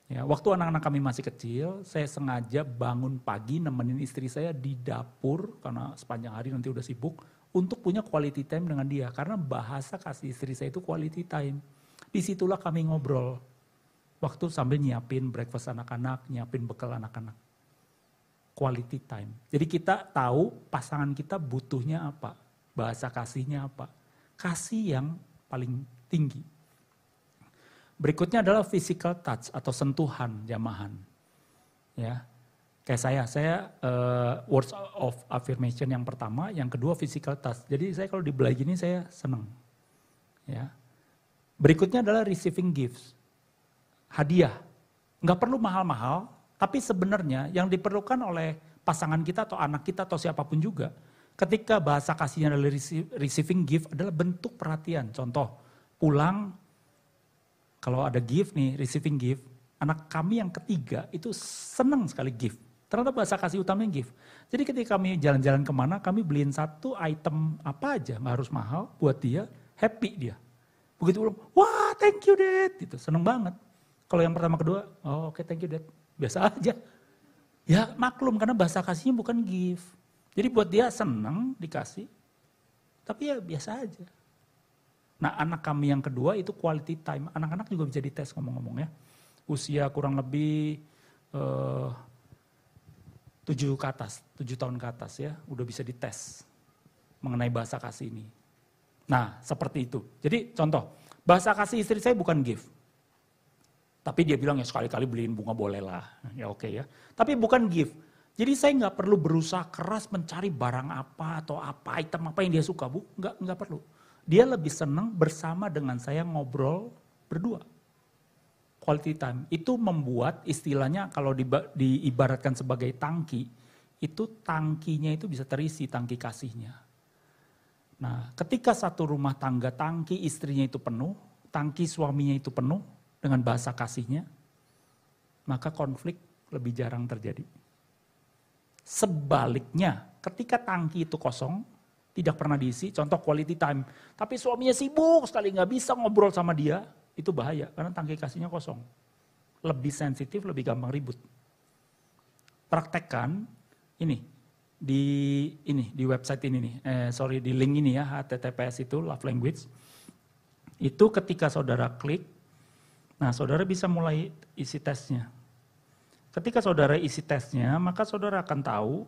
S1: Ya, waktu anak-anak kami masih kecil, saya sengaja bangun pagi nemenin istri saya di dapur, karena sepanjang hari nanti udah sibuk, untuk punya quality time dengan dia. Karena bahasa kasih istri saya itu quality time. Disitulah kami ngobrol. Waktu sambil nyiapin breakfast anak-anak, nyiapin bekal anak-anak. Quality time. Jadi kita tahu pasangan kita butuhnya apa, bahasa kasihnya apa. Kasih yang paling tinggi. Berikutnya adalah physical touch atau sentuhan jamahan. Ya. Kayak saya words of affirmation yang pertama, yang kedua physical touch. Jadi saya kalau dibelai gini saya senang. Ya. Berikutnya adalah receiving gifts. Hadiah. Nggak perlu mahal-mahal, tapi sebenarnya yang diperlukan oleh pasangan kita atau anak kita atau siapapun juga, ketika bahasa kasihnya adalah receiving gift adalah bentuk perhatian. Contoh, pulang kalau ada gift nih, receiving gift, anak kami yang ketiga itu senang sekali gift. Ternyata bahasa kasih utamanya gift. Jadi ketika kami jalan-jalan kemana, kami beliin satu item apa aja, nggak harus mahal, buat dia, happy dia. Begitu pulang, wah thank you dad, gitu, seneng banget. Kalau yang pertama kedua, oh oke, thank you dad, biasa aja. Ya maklum karena bahasa kasihnya bukan gift. Jadi buat dia seneng dikasih, tapi ya biasa aja. Nah anak kami yang kedua itu quality time. Anak-anak juga bisa dites ngomong-ngomong ya. Usia kurang lebih 7 tahun ke atas ya. Udah bisa dites mengenai bahasa kasih ini. Nah seperti itu. Jadi contoh, bahasa kasih istri saya bukan gift. Tapi dia bilang ya sekali-kali beliin bunga boleh lah. Ya oke ya. Tapi bukan gift. Jadi saya nggak perlu berusaha keras mencari barang apa atau apa, item apa yang dia suka. Nggak perlu. Dia lebih senang bersama dengan saya ngobrol berdua. Quality time. Itu membuat istilahnya kalau diibaratkan sebagai tangki, itu tangkinya itu bisa terisi, tangki kasihnya. Nah ketika satu rumah tangga tangki istrinya itu penuh, tangki suaminya itu penuh dengan bahasa kasihnya, maka konflik lebih jarang terjadi. Sebaliknya ketika tangki itu kosong, tidak pernah diisi, contoh quality time. Tapi suaminya sibuk sekali, nggak bisa ngobrol sama dia, itu bahaya karena tangki kasihnya kosong. Lebih sensitif, lebih gampang ribut. Praktekkan ini, di website ini nih, di link ini ya, HTTPS itu Love Language. Itu ketika saudara klik, nah saudara bisa mulai isi tesnya. Ketika saudara isi tesnya, maka saudara akan tahu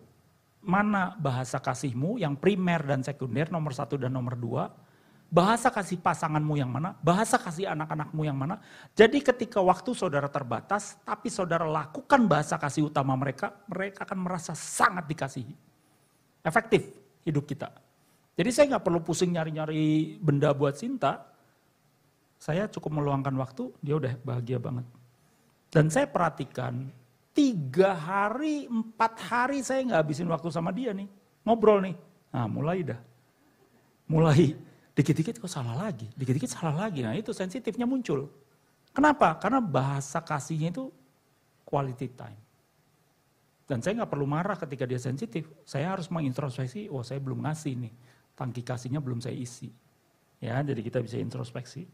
S1: mana bahasa kasihmu yang primer dan sekunder, nomor 1 dan nomor 2. Bahasa kasih pasanganmu yang mana, bahasa kasih anak-anakmu yang mana. Jadi ketika waktu saudara terbatas, tapi saudara lakukan bahasa kasih utama mereka, mereka akan merasa sangat dikasihi. Efektif hidup kita. Jadi saya nggak perlu pusing nyari-nyari benda buat Sinta. Saya cukup meluangkan waktu, dia udah bahagia banget. Dan saya perhatikan, 3 hari, 4 hari saya nggak habisin waktu sama dia nih. Ngobrol nih. Nah mulai dah. Mulai. Dikit-dikit kok salah lagi, dikit-dikit salah lagi. Nah itu sensitifnya muncul. Kenapa? Karena bahasa kasihnya itu quality time. Dan saya nggak perlu marah ketika dia sensitif. Saya harus mengintrospeksi, oh saya belum ngasih nih. Tangki kasihnya belum saya isi. Ya, jadi kita bisa introspeksi.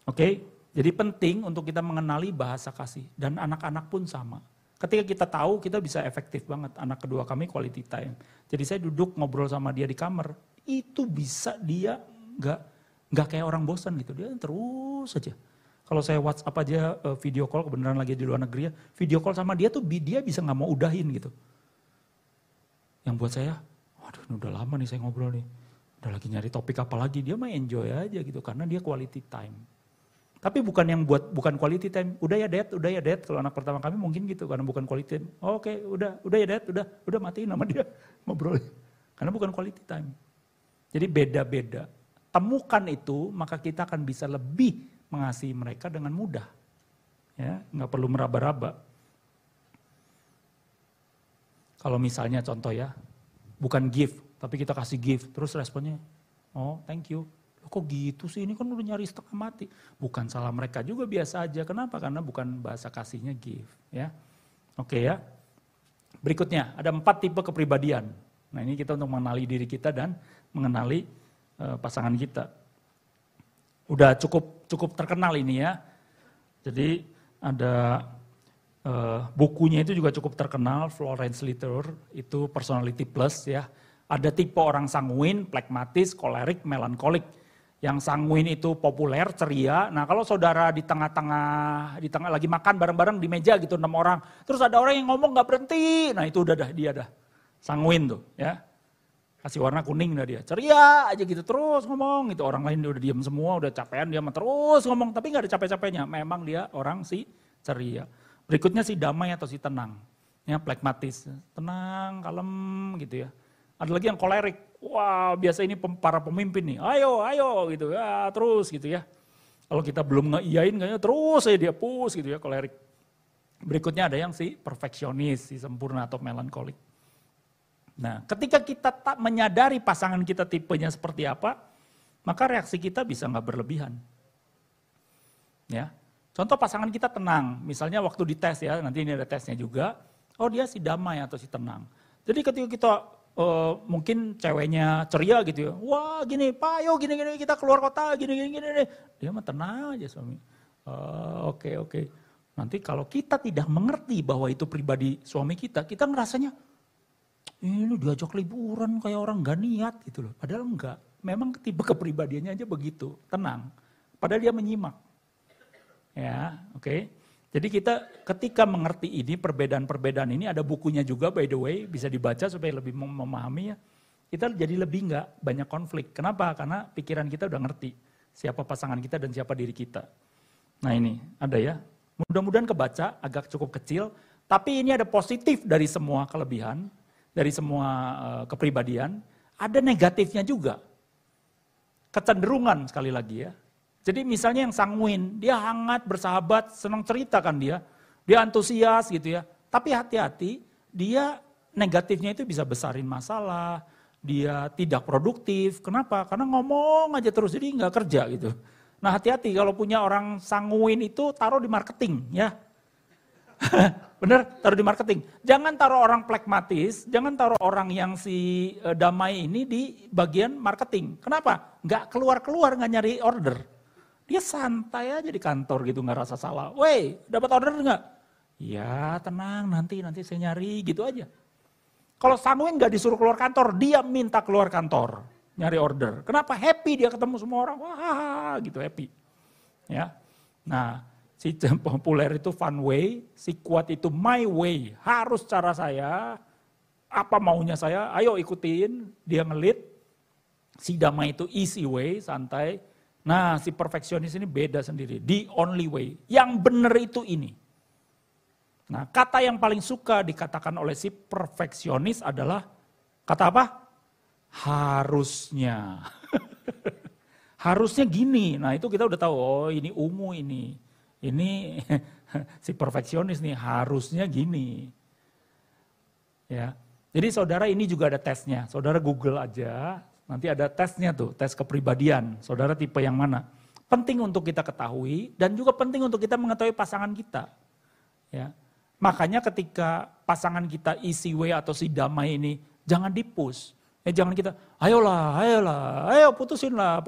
S1: Oke, jadi penting untuk kita mengenali bahasa kasih. Dan anak-anak pun sama. Ketika kita tahu, kita bisa efektif banget. Anak kedua kami quality time. Jadi saya duduk ngobrol sama dia di kamar. Itu bisa dia nggak kayak orang bosan gitu, dia terus saja. Kalau saya WhatsApp aja video call, kebenaran lagi di luar negeri ya, video call sama dia tuh dia bisa nggak mau udahin gitu. Yang buat saya, waduh ini udah lama nih saya ngobrol nih, udah lagi nyari topik apa lagi, dia mah enjoy aja gitu karena dia quality time. Tapi bukan quality time, udah ya dad, kalau anak pertama kami mungkin gitu karena bukan quality time. Oh, oke, udah ya dad, udah matiin nama dia ngobrol. Karena bukan quality time. Jadi beda-beda. Temukan itu, maka kita akan bisa lebih mengasihi mereka dengan mudah. Ya, nggak perlu meraba-raba. Kalau misalnya contoh ya, bukan gift, tapi kita kasih gift, terus responnya, oh thank you. Loh, kok gitu sih, ini kan udah nyari setengah mati. Bukan salah mereka juga, biasa aja. Kenapa? Karena bukan bahasa kasihnya gift. Ya, oke ya. Berikutnya, ada 4 tipe kepribadian. Nah ini kita untuk mengenali diri kita dan mengenali pasangan kita. Udah cukup terkenal ini ya. Jadi ada bukunya itu juga cukup terkenal, Florence Littler, itu personality plus ya. Ada tipe orang sanguin, plekmatis, kolerik, melankolik. Yang sanguin itu populer, ceria. Nah kalau saudara di tengah lagi makan bareng-bareng di meja gitu 6 orang. Terus ada orang yang ngomong gak berhenti. Nah itu dia dah. Sanguin tuh ya. Kasih warna kuning dah dia, ceria aja gitu terus ngomong gitu. Orang lain udah diam semua, udah capean dia terus ngomong, tapi gak ada capek-capeknya. Memang dia orang si ceria. Berikutnya si damai atau si tenang, ya plekmatis, tenang, kalem gitu ya. Ada lagi yang kolerik, wah biasa ini para pemimpin nih, ayo gitu ya terus gitu ya. Kalau kita belum ngeiyain kayaknya terus aja dia push gitu ya, kolerik. Berikutnya ada yang si perfeksionis, si sempurna atau melankolik. Nah, ketika kita tak menyadari pasangan kita tipenya seperti apa, maka reaksi kita bisa nggak berlebihan. Ya, contoh pasangan kita tenang, misalnya waktu dites ya, nanti ini ada tesnya juga. Oh dia si damai atau si tenang. Jadi ketika kita mungkin ceweknya ceria gitu ya, wah gini, Pak, yo gini kita keluar kota, gini. Dia mah tenang aja suami. Oke. Nanti kalau kita tidak mengerti bahwa itu pribadi suami kita ngerasanya ini diajak liburan kayak orang gak niat gitu loh. Padahal enggak, memang tipe kepribadiannya aja begitu, tenang. Padahal dia menyimak. Ya, oke. Jadi kita ketika mengerti ini, perbedaan-perbedaan ini ada bukunya juga by the way, bisa dibaca supaya lebih memahami ya. Kita jadi lebih enggak banyak konflik. Kenapa? Karena pikiran kita udah ngerti siapa pasangan kita dan siapa diri kita. Nah ini ada ya, mudah-mudahan kebaca, agak cukup kecil. Tapi ini ada positif dari semua kelebihan. Dari semua kepribadian, ada negatifnya juga. Kecenderungan sekali lagi ya. Jadi misalnya yang sanguin, dia hangat, bersahabat, senang cerita kan dia antusias gitu ya. Tapi hati-hati, dia negatifnya itu bisa besarin masalah, dia tidak produktif. Kenapa? Karena ngomong aja terus, jadi nggak kerja gitu. Nah hati-hati kalau punya orang sanguin itu taruh di marketing ya. Bener, taruh di marketing. Jangan taruh orang plekmatis, jangan taruh orang yang si damai ini di bagian marketing. Kenapa? Nggak keluar-keluar, nggak nyari order. Dia santai aja di kantor gitu, nggak rasa salah. Woi, dapat order nggak? Ya tenang, nanti saya nyari gitu aja. Kalau Sanguin nggak disuruh keluar kantor, dia minta keluar kantor, nyari order. Kenapa? Happy dia ketemu semua orang, wah gitu happy. Ya, nah si populer itu fun way, si kuat itu my way, harus cara saya, apa maunya saya, ayo ikutin, dia ngelit. Si damai itu easy way, santai. Nah si perfeksionis ini beda sendiri, the only way, yang benar itu ini. Nah, kata yang paling suka dikatakan oleh si perfeksionis adalah kata apa? Harusnya. Harusnya gini. Nah, itu kita udah tahu, oh ini ungu ini. Ini si perfeksionis nih, harusnya gini. Ya. Jadi saudara ini juga ada tesnya. Saudara Google aja, nanti ada tesnya tuh, tes kepribadian. Saudara tipe yang mana? Penting untuk kita ketahui dan juga penting untuk kita mengetahui pasangan kita. Ya. Makanya ketika pasangan kita easy way atau si damai ini, jangan dipush. Jangan kita, ayolah, ayo putusin lah.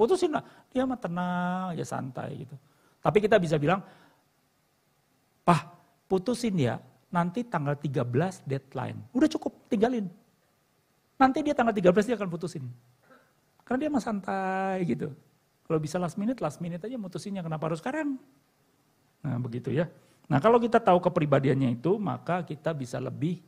S1: Dia mah tenang, ya santai gitu. Tapi kita bisa bilang, Pah putusin ya, nanti tanggal 13 deadline. Udah cukup, tinggalin. Nanti dia tanggal 13 dia akan putusin. Karena dia mah santai gitu. Kalau bisa last minute aja mutusinnya, kenapa harus sekarang? Nah begitu ya. Nah kalau kita tahu kepribadiannya itu, maka kita bisa lebih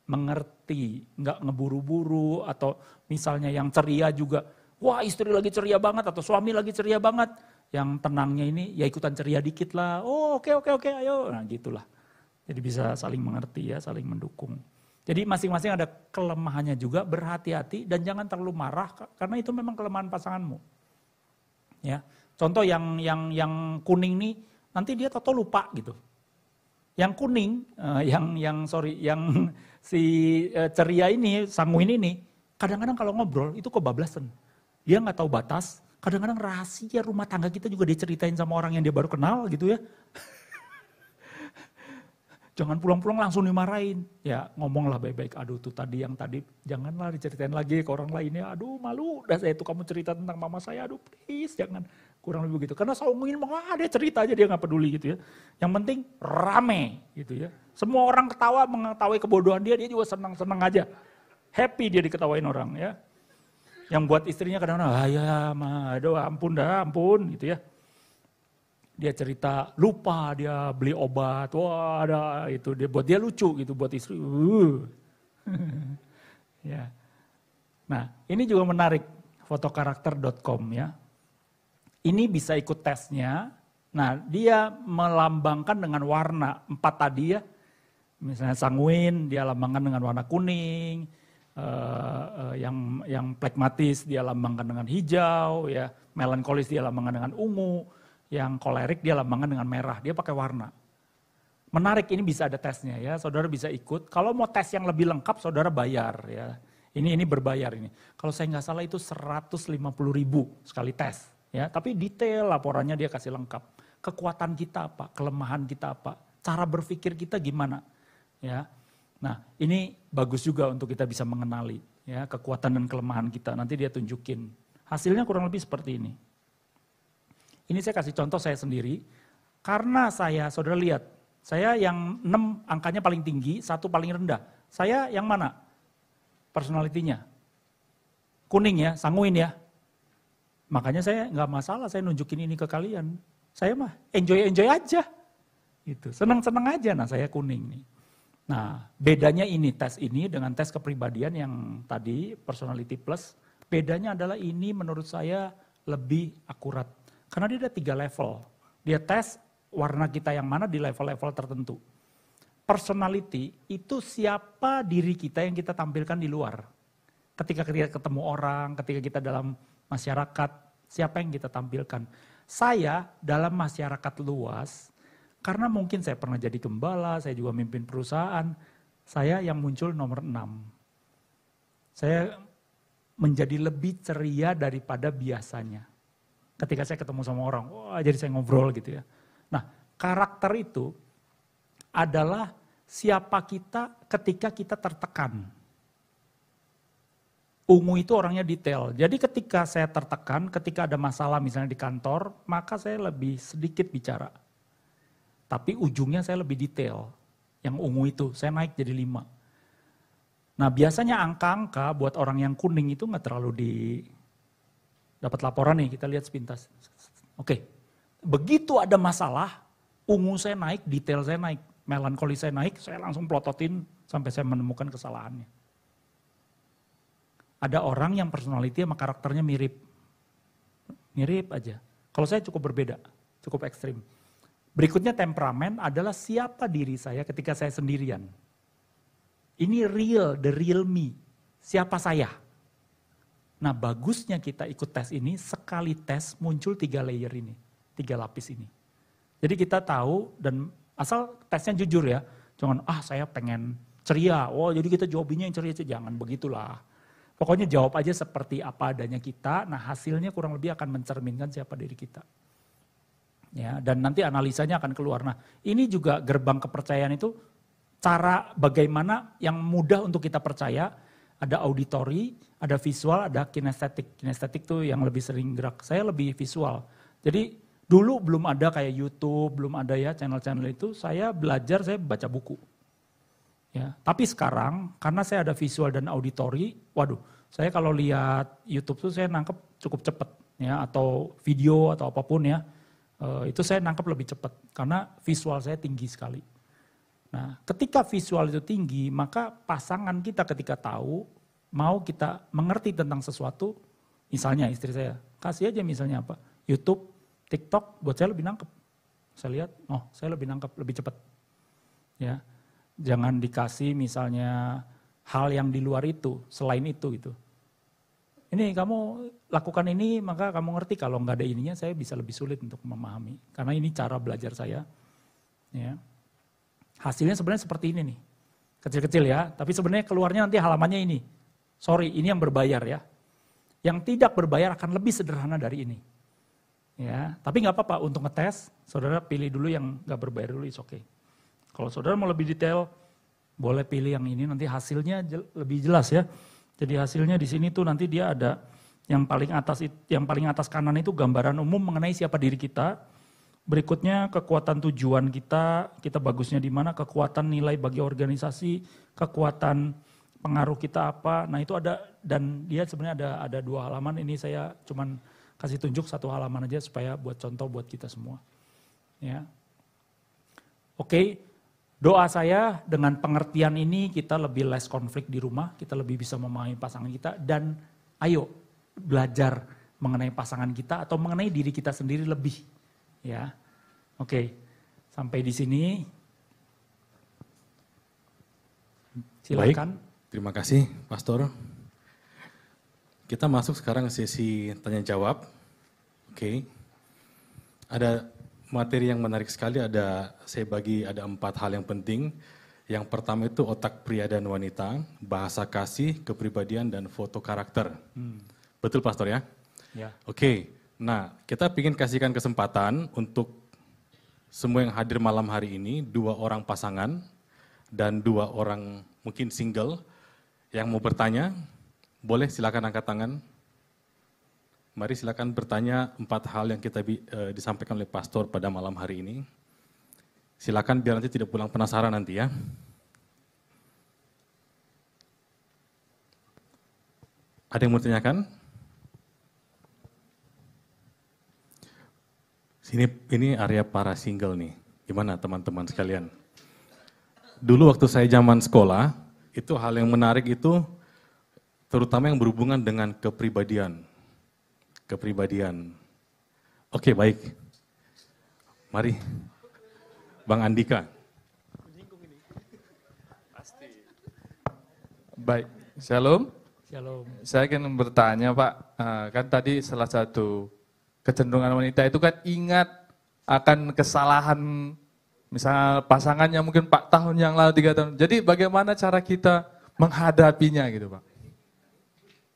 S1: mengerti, nggak ngeburu-buru, atau misalnya yang ceria juga, wah istri lagi ceria banget, atau suami lagi ceria banget, yang tenangnya ini ya ikutan ceria dikit lah, oh oke ayo, nah gitulah. Jadi bisa saling mengerti ya, saling mendukung. Jadi masing-masing ada kelemahannya juga, berhati-hati dan jangan terlalu marah, karena itu memang kelemahan pasanganmu. Ya, contoh yang kuning nih, nanti dia tato lupa gitu. Yang kuning, yang si ceria ini, Sanguin ini, kadang-kadang kalau ngobrol itu kebablasan. Dia nggak tahu batas, kadang-kadang rahasia rumah tangga kita juga diceritain sama orang yang dia baru kenal gitu ya. Jangan pulang-pulang langsung dimarahin. Ya ngomonglah baik-baik, aduh tuh tadi yang tadi, janganlah diceritain lagi ke orang lainnya. Aduh malu, dah saya tuh kamu cerita tentang mama saya, aduh please jangan. Kurang lebih begitu. Karena Sanguin dia cerita aja, dia gak peduli gitu ya. Yang penting rame gitu ya. Semua orang ketawa mengetahui kebodohan dia juga senang-senang aja. Happy dia diketawain orang ya. Yang buat istrinya kadang-kadang, aduh ampun gitu ya. Dia cerita lupa, dia beli obat, wah ada itu, dia buat dia lucu gitu, buat istri. Ya. Nah ini juga menarik, fotokarakter.com ya. Ini bisa ikut tesnya, nah dia melambangkan dengan warna 4 tadi ya. Misalnya Sanguin dia lambangkan dengan warna kuning, yang plekmatis dia lambangkan dengan hijau, ya melankolis dia lambangkan dengan ungu, yang kolerik dia lambangkan dengan merah, dia pakai warna. Menarik, ini bisa ada tesnya ya, saudara bisa ikut. Kalau mau tes yang lebih lengkap saudara bayar ya. Ini berbayar ini. Kalau saya nggak salah itu 150.000 sekali tes. Ya, tapi detail laporannya dia kasih lengkap. Kekuatan kita apa, kelemahan kita apa, cara berpikir kita gimana. Ya, nah ini bagus juga untuk kita bisa mengenali ya kekuatan dan kelemahan kita. Nanti dia tunjukin. Hasilnya kurang lebih seperti ini. Ini saya kasih contoh saya sendiri. Karena saudara lihat, saya yang 6 angkanya paling tinggi, 1 paling rendah. Saya yang mana? Personalitinya. Kuning ya, Sanguin ya. Makanya saya nggak masalah saya nunjukin ini ke kalian. Saya mah enjoy aja. Gitu. Senang-senang aja. Nah saya kuning nih. Nah bedanya ini tes ini dengan tes kepribadian yang tadi personality plus. Bedanya adalah ini menurut saya lebih akurat. Karena dia ada 3 level. Dia tes warna kita yang mana di level-level tertentu. Personality itu siapa diri kita yang kita tampilkan di luar. Ketika kita ketemu orang, ketika kita dalam masyarakat, siapa yang kita tampilkan. Saya dalam masyarakat luas, karena mungkin saya pernah jadi gembala, saya juga mimpin perusahaan, saya yang muncul nomor 6. Saya menjadi lebih ceria daripada biasanya. Ketika saya ketemu sama orang, wah jadi saya ngobrol gitu ya. Nah karakter itu adalah siapa kita ketika kita tertekan. Ungu itu orangnya detail. Jadi ketika saya tertekan, ketika ada masalah misalnya di kantor, maka saya lebih sedikit bicara. Tapi ujungnya saya lebih detail. Yang ungu itu, saya naik jadi 5. Nah biasanya angka-angka buat orang yang kuning itu nggak terlalu dapat laporan nih, kita lihat sepintas. Oke, begitu ada masalah, ungu saya naik, detail saya naik, melankoli saya naik, saya langsung plototin sampai saya menemukan kesalahannya. Ada orang yang personality sama karakternya mirip. Mirip aja. Kalau saya cukup berbeda, cukup ekstrim. Berikutnya temperamen adalah siapa diri saya ketika saya sendirian. Ini real, the real me. Siapa saya? Nah bagusnya kita ikut tes ini, sekali tes muncul 3 layer ini. 3 lapis ini. Jadi kita tahu dan asal tesnya jujur ya. Jangan, saya pengen ceria. Oh jadi kita jawabinnya yang ceria, jangan begitulah. Pokoknya jawab aja seperti apa adanya kita, nah hasilnya kurang lebih akan mencerminkan siapa diri kita. Ya, dan nanti analisanya akan keluar. Nah ini juga gerbang kepercayaan itu, cara bagaimana yang mudah untuk kita percaya, ada auditory, ada visual, ada kinestetik. Kinestetik tuh yang lebih sering gerak, saya lebih visual. Jadi dulu belum ada kayak YouTube, belum ada ya channel-channel itu, saya belajar, saya baca buku. Ya, tapi sekarang karena saya ada visual dan auditory, waduh, saya kalau lihat YouTube tuh saya nangkep cukup cepat ya, atau video atau apapun ya, itu saya nangkep lebih cepat karena visual saya tinggi sekali. Nah, ketika visual itu tinggi, maka pasangan kita ketika tahu, mau kita mengerti tentang sesuatu, misalnya istri saya, kasih aja misalnya apa, YouTube, TikTok, buat saya lebih nangkep. Saya lihat, saya lebih nangkep, lebih cepat. Ya. Jangan dikasih misalnya hal yang di luar itu, selain itu gitu. Ini kamu lakukan ini maka kamu ngerti, kalau nggak ada ininya saya bisa lebih sulit untuk memahami. Karena ini cara belajar saya. Ya. Hasilnya sebenarnya seperti ini nih. Kecil-kecil ya, tapi sebenarnya keluarnya nanti halamannya ini. Sorry, ini yang berbayar ya. Yang tidak berbayar akan lebih sederhana dari ini. Ya, tapi nggak apa-apa untuk ngetes, saudara pilih dulu yang nggak berbayar dulu, is okay. Kalau saudara mau lebih detail, boleh pilih yang ini, nanti hasilnya lebih jelas ya. Jadi hasilnya di sini tuh nanti dia ada yang paling atas kanan itu gambaran umum mengenai siapa diri kita. Berikutnya kekuatan tujuan kita bagusnya di mana, kekuatan nilai bagi organisasi, kekuatan pengaruh kita apa. Nah itu ada, dan dia sebenarnya ada 2 halaman, ini saya cuman kasih tunjuk 1 halaman aja supaya buat contoh buat kita semua. Ya. Oke. Doa saya dengan pengertian ini kita lebih less konflik di rumah, kita lebih bisa memahami pasangan kita, dan ayo belajar mengenai pasangan kita atau mengenai diri kita sendiri lebih. Ya, oke, sampai di sini. Silakan.
S2: Baik, terima kasih Pastor. Kita masuk sekarang ke sesi tanya jawab. Oke, ada materi yang menarik sekali, saya bagi ada 4 hal yang penting. Yang pertama itu otak pria dan wanita, bahasa kasih, kepribadian, dan foto karakter. Betul Pastor ya?
S1: Ya.
S2: Oke, nah kita ingin kasihkan kesempatan untuk semua yang hadir malam hari ini, 2 orang pasangan dan 2 orang mungkin single yang mau bertanya, boleh silakan angkat tangan. Mari silakan bertanya 4 hal yang kita disampaikan oleh Pastor pada malam hari ini. Silakan biar nanti tidak pulang penasaran nanti ya. Ada yang mau tanyakan? Ini area para single nih. Gimana teman-teman sekalian? Dulu waktu saya zaman sekolah, itu hal yang menarik itu terutama yang berhubungan dengan kepribadian. Oke, baik. Mari. Bang Andika.
S3: Baik, Shalom.
S1: Shalom.
S3: Saya ingin bertanya Pak, kan tadi salah satu kecenderungan wanita itu kan ingat akan kesalahan misalnya pasangannya mungkin 4 tahun yang lalu, 3 tahun. Jadi bagaimana cara kita menghadapinya gitu Pak?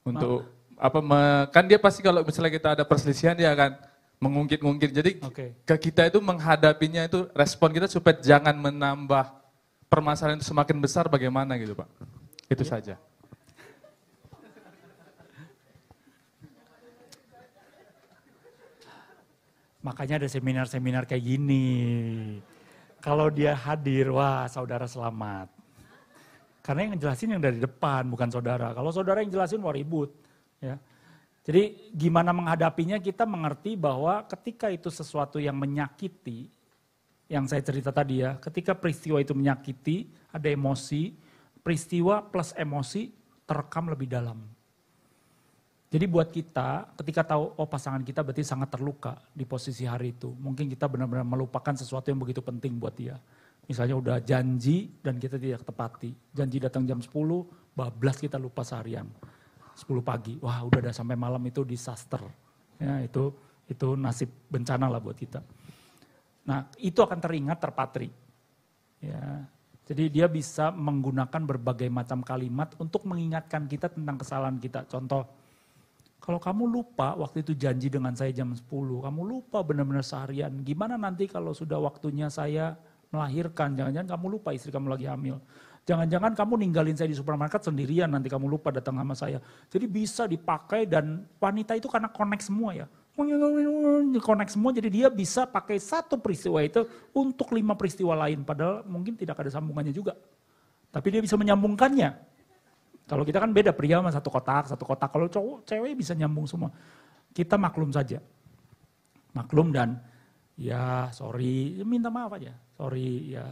S3: Untuk kan dia pasti kalau misalnya kita ada perselisihan dia akan mengungkit-ungkit. Jadi ke kita itu menghadapinya itu respon kita supaya jangan menambah permasalahan itu semakin besar, bagaimana gitu Pak? Itu saja.
S1: Makanya ada seminar-seminar kayak gini. Kalau dia hadir, wah saudara selamat. Karena yang ngejelasin yang dari depan, bukan saudara. Kalau saudara yang jelasin, wah ribut. Ya. Jadi gimana menghadapinya, kita mengerti bahwa ketika itu sesuatu yang menyakiti, yang saya cerita tadi ya, ketika peristiwa itu menyakiti, ada emosi, peristiwa plus emosi terekam lebih dalam. Jadi buat kita, ketika tahu oh pasangan kita berarti sangat terluka di posisi hari itu. Mungkin kita benar-benar melupakan sesuatu yang begitu penting buat dia. Misalnya udah janji dan kita tidak tepati. Janji datang jam 10, bablas kita lupa seharian. 10 pagi, wah udah sampai malam itu disaster. Ya, itu nasib bencana lah buat kita. Nah itu akan teringat terpatri. Ya, jadi dia bisa menggunakan berbagai macam kalimat untuk mengingatkan kita tentang kesalahan kita. Contoh, kalau kamu lupa waktu itu janji dengan saya jam 10, kamu lupa benar-benar seharian. Gimana nanti kalau sudah waktunya saya melahirkan, jangan-jangan kamu lupa istri kamu lagi hamil. Jangan-jangan kamu ninggalin saya di supermarket sendirian, nanti kamu lupa datang sama saya. Jadi bisa dipakai dan wanita itu karena connect semua ya. Connect semua, jadi dia bisa pakai satu peristiwa itu untuk 5 peristiwa lain. Padahal mungkin tidak ada sambungannya juga. Tapi dia bisa menyambungkannya. Kalau kita kan beda, pria sama satu kotak. Kalau cowok, cewek bisa nyambung semua. Kita maklum saja. Maklum dan ya sorry, minta maaf aja. Sorry ya.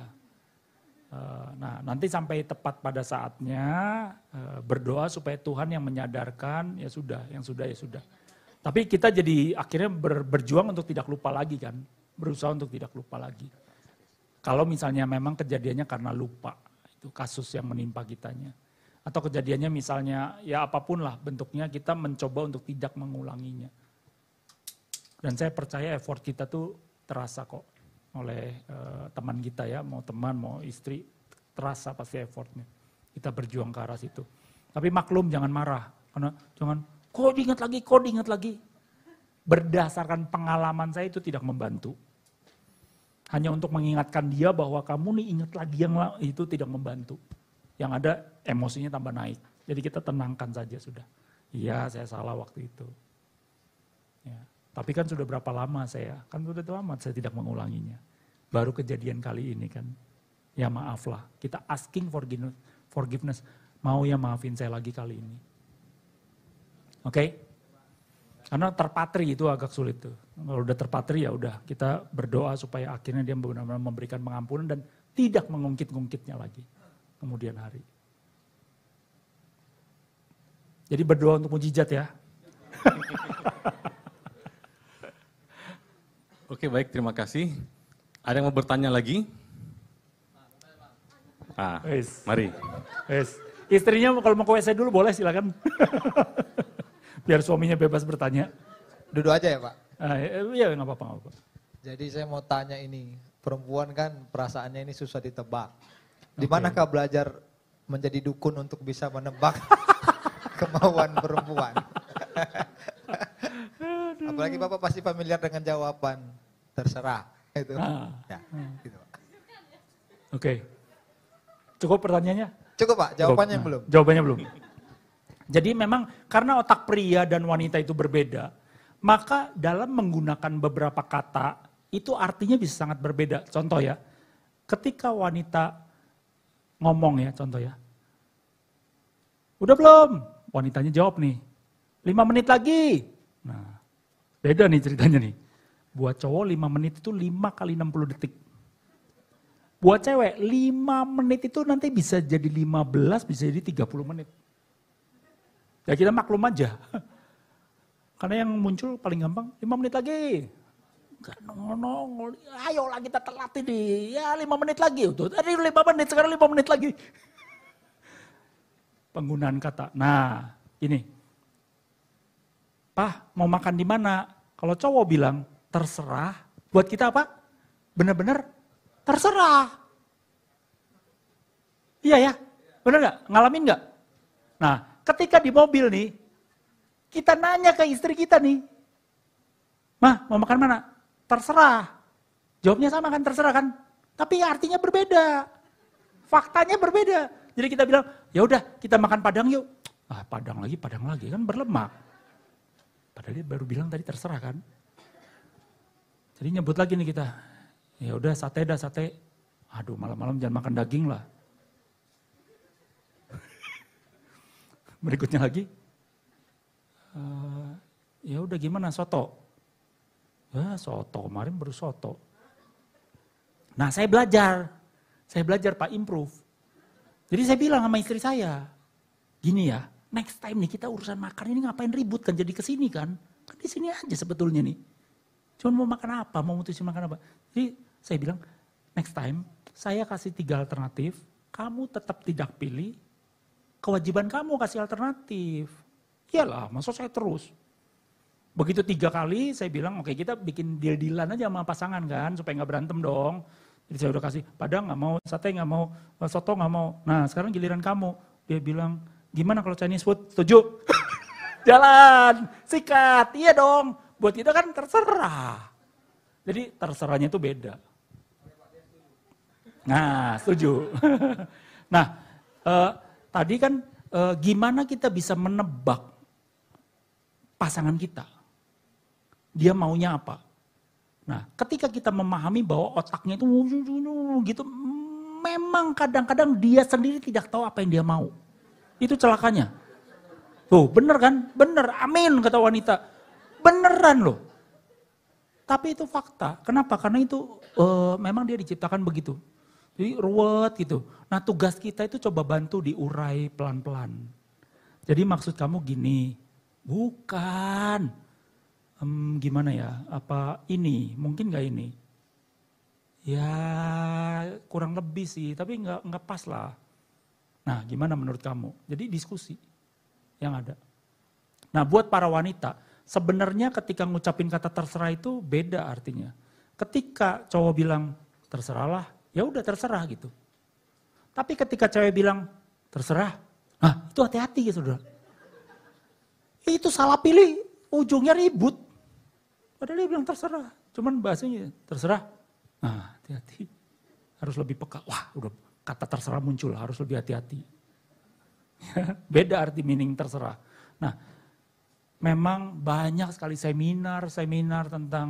S1: Nah nanti sampai tepat pada saatnya berdoa supaya Tuhan yang menyadarkan, ya sudah, yang sudah ya sudah. Tapi kita jadi akhirnya berjuang untuk tidak lupa lagi kan. Berusaha untuk tidak lupa lagi. Kalau misalnya memang kejadiannya karena lupa, itu kasus yang menimpa kitanya. Atau kejadiannya misalnya ya apapun lah bentuknya, kita mencoba untuk tidak mengulanginya. Dan saya percaya effort kita tuh terasa kok oleh teman kita ya, mau teman mau istri, terasa pasti effortnya. Kita berjuang ke arah situ. Tapi maklum jangan marah, karena jangan kok diingat lagi. Berdasarkan pengalaman saya itu tidak membantu. Hanya untuk mengingatkan dia bahwa kamu nih ingat lagi yang itu tidak membantu. Yang ada emosinya tambah naik. Jadi kita tenangkan saja sudah. Iya saya salah waktu itu. Ya. Tapi kan sudah berapa lama saya, kan sudah lama saya tidak mengulanginya. Baru kejadian kali ini kan. Ya maaflah, kita asking forgiveness. Mau ya maafin saya lagi kali ini. Oke? Karena terpatri itu agak sulit tuh. Kalau udah terpatri ya udah kita berdoa supaya akhirnya dia benar-benar memberikan pengampunan dan tidak mengungkit-ungkitnya lagi kemudian hari. Jadi berdoa untuk mujizat ya.
S2: Oke baik, terima kasih. Ada yang mau bertanya lagi? Mari.
S1: Istrinya kalau mau ke WC dulu boleh silakan. Biar suaminya bebas bertanya.
S4: Duduk aja ya Pak?
S1: Iya nggak apa-apa.
S4: Jadi saya mau tanya ini, perempuan kan perasaannya ini susah ditebak. Di manakah belajar menjadi dukun untuk bisa menebak kemauan perempuan? Apalagi Bapak pasti familiar dengan jawaban terserah. Itu. Ya, gitu Pak.
S1: Oke. Cukup pertanyaannya?
S4: Cukup Pak, jawabannya belum?
S1: Jawabannya belum. Jadi memang karena otak pria dan wanita itu berbeda, maka dalam menggunakan beberapa kata itu artinya bisa sangat berbeda. Contoh ya, ketika wanita ngomong ya, contoh ya. Udah belum? Wanitanya jawab nih, 5 menit lagi. Nah, beda nih ceritanya nih. Buat cowok 5 menit itu 5 kali 60 detik. Buat cewek 5 menit itu nanti bisa jadi 15, bisa jadi 30 menit. Ya kita maklum aja. Karena yang muncul paling gampang 5 menit lagi. Gak nongol, ayolah kita telat ini. Ya 5 menit lagi. Tadi 5 menit, sekarang 5 menit lagi. Penggunaan kata. Nah ini. Pak mau makan di mana? Kalau cowok bilang terserah. Buat kita apa? Benar-benar terserah. Iya ya? Benar gak? Ngalamin gak? Nah ketika di mobil nih, kita nanya ke istri kita nih. Mah mau makan mana? Terserah. Jawabnya sama kan, terserah kan? Tapi artinya berbeda. Faktanya berbeda. Jadi kita bilang, ya udah kita makan Padang yuk. Padang lagi kan berlemak. Padahal dia baru bilang tadi terserah kan. Jadi nyebut lagi nih kita. Ya udah sate dah sate. Aduh malam-malam jangan makan daging lah. Berikutnya lagi, ya udah gimana soto? Ya soto, kemarin baru soto. Nah saya belajar Pak improve. Jadi saya bilang sama istri saya, gini ya, next time nih kita urusan makan ini ngapain ribut kan jadi kesini kan? Kan di sini aja sebetulnya nih. Cuma mau makan apa, mau mutusin makan apa. Jadi saya bilang, next time saya kasih 3 alternatif, kamu tetap tidak pilih, kewajiban kamu kasih alternatif. Iyalah, masa saya terus. Begitu 3 kali saya bilang, oke kita bikin deal-dealan aja sama pasangan kan, supaya nggak berantem dong. Jadi saya udah kasih, Padang nggak mau, sate nggak mau, soto nggak mau. Nah sekarang giliran kamu. Dia bilang, gimana kalau Chinese food? Setuju? Jalan, sikat, iya dong. Buat kita kan terserah. Jadi terserahnya itu beda. Nah setuju. Nah tadi kan gimana kita bisa menebak pasangan kita. Dia maunya apa? Nah, ketika kita memahami bahwa otaknya itu gitu, memang kadang-kadang dia sendiri tidak tahu apa yang dia mau. Itu celakanya. Tuh, bener kan? Bener, amin kata wanita. Beneran loh. Tapi itu fakta. Kenapa? Karena itu memang dia diciptakan begitu. Jadi ruwet gitu. Nah, tugas kita itu coba bantu diurai pelan-pelan. Jadi maksud kamu gini, bukan. Gimana ya, apa ini, mungkin gak ini? Ya kurang lebih sih, tapi nggak pas lah. Nah gimana menurut kamu? Jadi diskusi yang ada. Nah buat para wanita, sebenarnya ketika ngucapin kata terserah itu beda artinya. Ketika cowok bilang terserahlah, ya udah terserah gitu. Tapi ketika cewek bilang terserah, nah itu hati-hati ya saudara. Itu salah pilih, ujungnya ribut. Padahal dia bilang terserah, cuman bahasanya terserah. Nah hati-hati, harus lebih peka. Wah udah kata terserah muncul, harus lebih hati-hati. Beda arti meaning terserah. Nah memang banyak sekali seminar tentang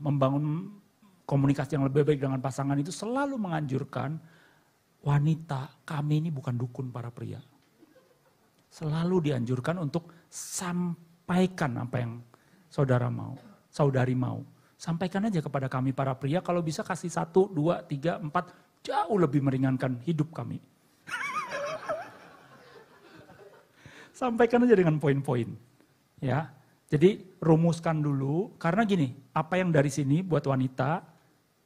S1: membangun komunikasi yang lebih baik dengan pasangan itu selalu menganjurkan wanita, kami ini bukan dukun para pria. Selalu dianjurkan untuk sampaikan apa yang saudari mau. Sampaikan aja kepada kami para pria, kalau bisa kasih 1, 2, 3, 4, jauh lebih meringankan hidup kami. Sampaikan aja dengan poin-poin. Ya. Jadi rumuskan dulu, karena gini, apa yang dari sini buat wanita,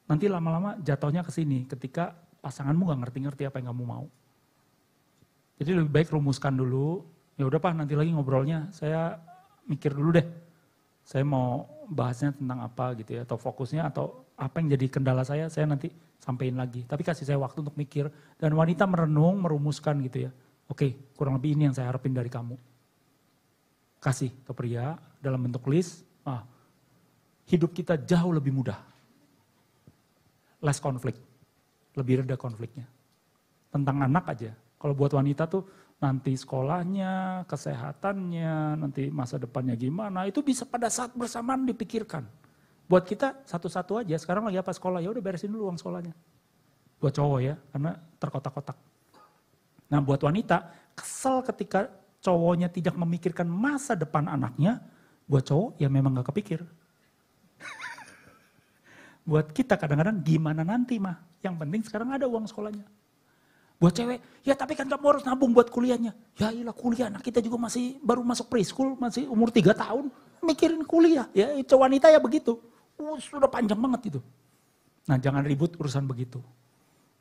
S1: nanti lama-lama jatuhnya ke sini ketika pasanganmu gak ngerti-ngerti apa yang kamu mau. Jadi lebih baik rumuskan dulu, ya udah Pak nanti lagi ngobrolnya, saya mikir dulu deh. Saya mau bahasnya tentang apa gitu ya, atau fokusnya atau apa yang jadi kendala saya nanti sampein lagi. Tapi kasih saya waktu untuk mikir, dan wanita merenung, merumuskan gitu ya. Oke, kurang lebih ini yang saya harapin dari kamu. Kasih ke pria dalam bentuk list, hidup kita jauh lebih mudah. Less konflik, lebih reda konfliknya. Tentang anak aja, kalau buat wanita tuh nanti sekolahnya, kesehatannya, nanti masa depannya gimana, itu bisa pada saat bersamaan dipikirkan. Buat kita satu-satu aja, sekarang lagi apa sekolah, ya udah beresin dulu uang sekolahnya. Buat cowok ya, karena terkotak-kotak. Nah buat wanita, kesel ketika cowoknya tidak memikirkan masa depan anaknya, buat cowok ya memang gak kepikir. Buat kita kadang-kadang gimana nanti mah, yang penting sekarang ada uang sekolahnya. Buat cewek, ya tapi kan kamu harus nabung buat kuliahnya. Ya iyalah kuliah, anak kita juga masih baru masuk preschool, masih umur 3 tahun, mikirin kuliah. Ya itu wanita ya begitu, sudah panjang banget itu. Nah jangan ribut urusan begitu.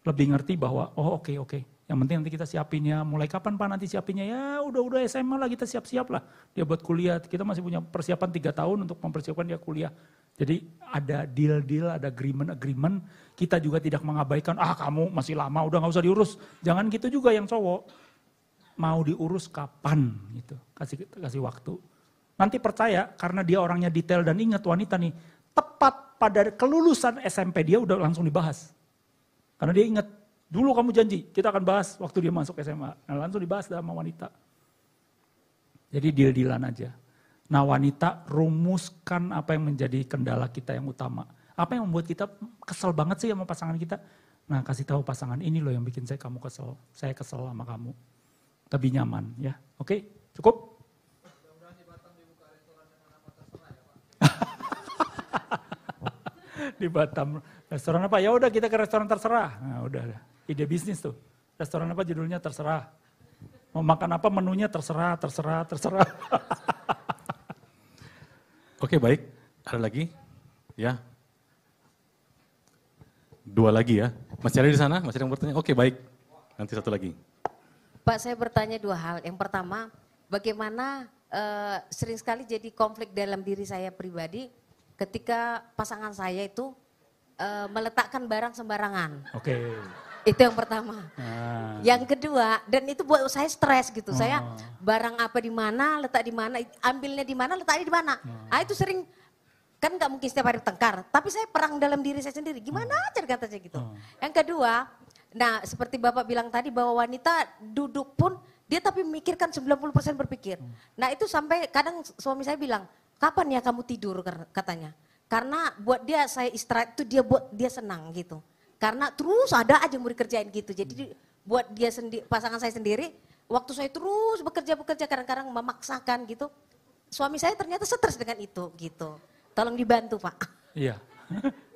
S1: Lebih ngerti bahwa, oh oke. Yang penting nanti kita siapin ya, mulai kapan Pak nanti siapinnya? Ya udah SMA lah kita siap-siap lah. Dia buat kuliah, kita masih punya persiapan 3 tahun untuk mempersiapkan dia kuliah. Jadi ada deal-deal, ada agreement. Kita juga tidak mengabaikan, kamu masih lama udah gak usah diurus. Jangan gitu juga yang cowok. Mau diurus kapan gitu, kasih waktu. Nanti percaya karena dia orangnya detail dan ingat wanita nih, tepat pada kelulusan SMP dia udah langsung dibahas. Karena dia ingat, dulu kamu janji, kita akan bahas waktu dia masuk SMA. Nah langsung dibahas sama wanita. Jadi deal-dealan aja. Nah wanita rumuskan apa yang menjadi kendala kita yang utama. Apa yang membuat kita kesel banget sih sama pasangan kita? Nah, kasih tahu pasangan ini loh yang bikin kamu kesel. Saya kesel sama kamu. Lebih nyaman ya. Oke, cukup? Di Batam restoran apa? Ya udah kita ke restoran terserah. Nah, udah ide bisnis tuh. Restoran apa judulnya terserah. Mau makan apa menunya terserah.
S2: Oke, baik. Ada lagi? Ya. 2 lagi ya. Masih ada di sana? Masih ada yang bertanya? Oke, baik. Nanti 1 lagi.
S5: Pak, saya bertanya 2 hal. Yang pertama, bagaimana sering sekali jadi konflik dalam diri saya pribadi ketika pasangan saya itu meletakkan barang sembarangan.
S1: Oke.
S5: Itu yang pertama. Yang kedua, dan itu buat saya stres gitu. Saya barang apa di mana, letak di mana, ambilnya di mana, letaknya di mana. Ah itu sering, kan nggak mungkin setiap hari bertengkar. Tapi saya perang dalam diri saya sendiri. Gimana cara katanya gitu. Yang kedua, nah seperti Bapak bilang tadi bahwa wanita duduk pun dia tapi memikirkan 90% berpikir. Nah itu sampai kadang suami saya bilang, kapan ya kamu tidur katanya. Karena buat dia saya istirahat itu dia buat dia senang gitu. Karena terus ada aja yang mau dikerjain gitu. Jadi buat dia sendiri, pasangan saya sendiri, waktu saya terus bekerja kadang-kadang memaksakan gitu. Suami saya ternyata stres dengan itu gitu. Tolong dibantu Pak.
S1: Iya.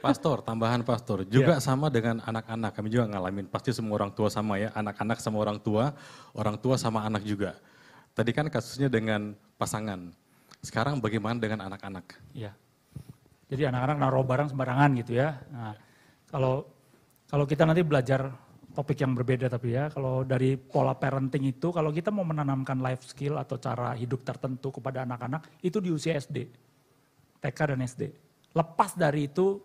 S2: Pastor, tambahan pastor, juga sama dengan anak-anak. Kami juga ngalamin, pasti semua orang tua sama ya, anak-anak sama orang tua sama anak juga. Tadi kan kasusnya dengan pasangan. Sekarang bagaimana dengan anak-anak?
S1: Iya. Jadi anak-anak naruh barang sembarangan gitu ya. Nah, kalau kita nanti belajar topik yang berbeda tapi ya, kalau dari pola parenting itu, kalau kita mau menanamkan life skill atau cara hidup tertentu kepada anak-anak, itu di usia SD, TK dan SD. Lepas dari itu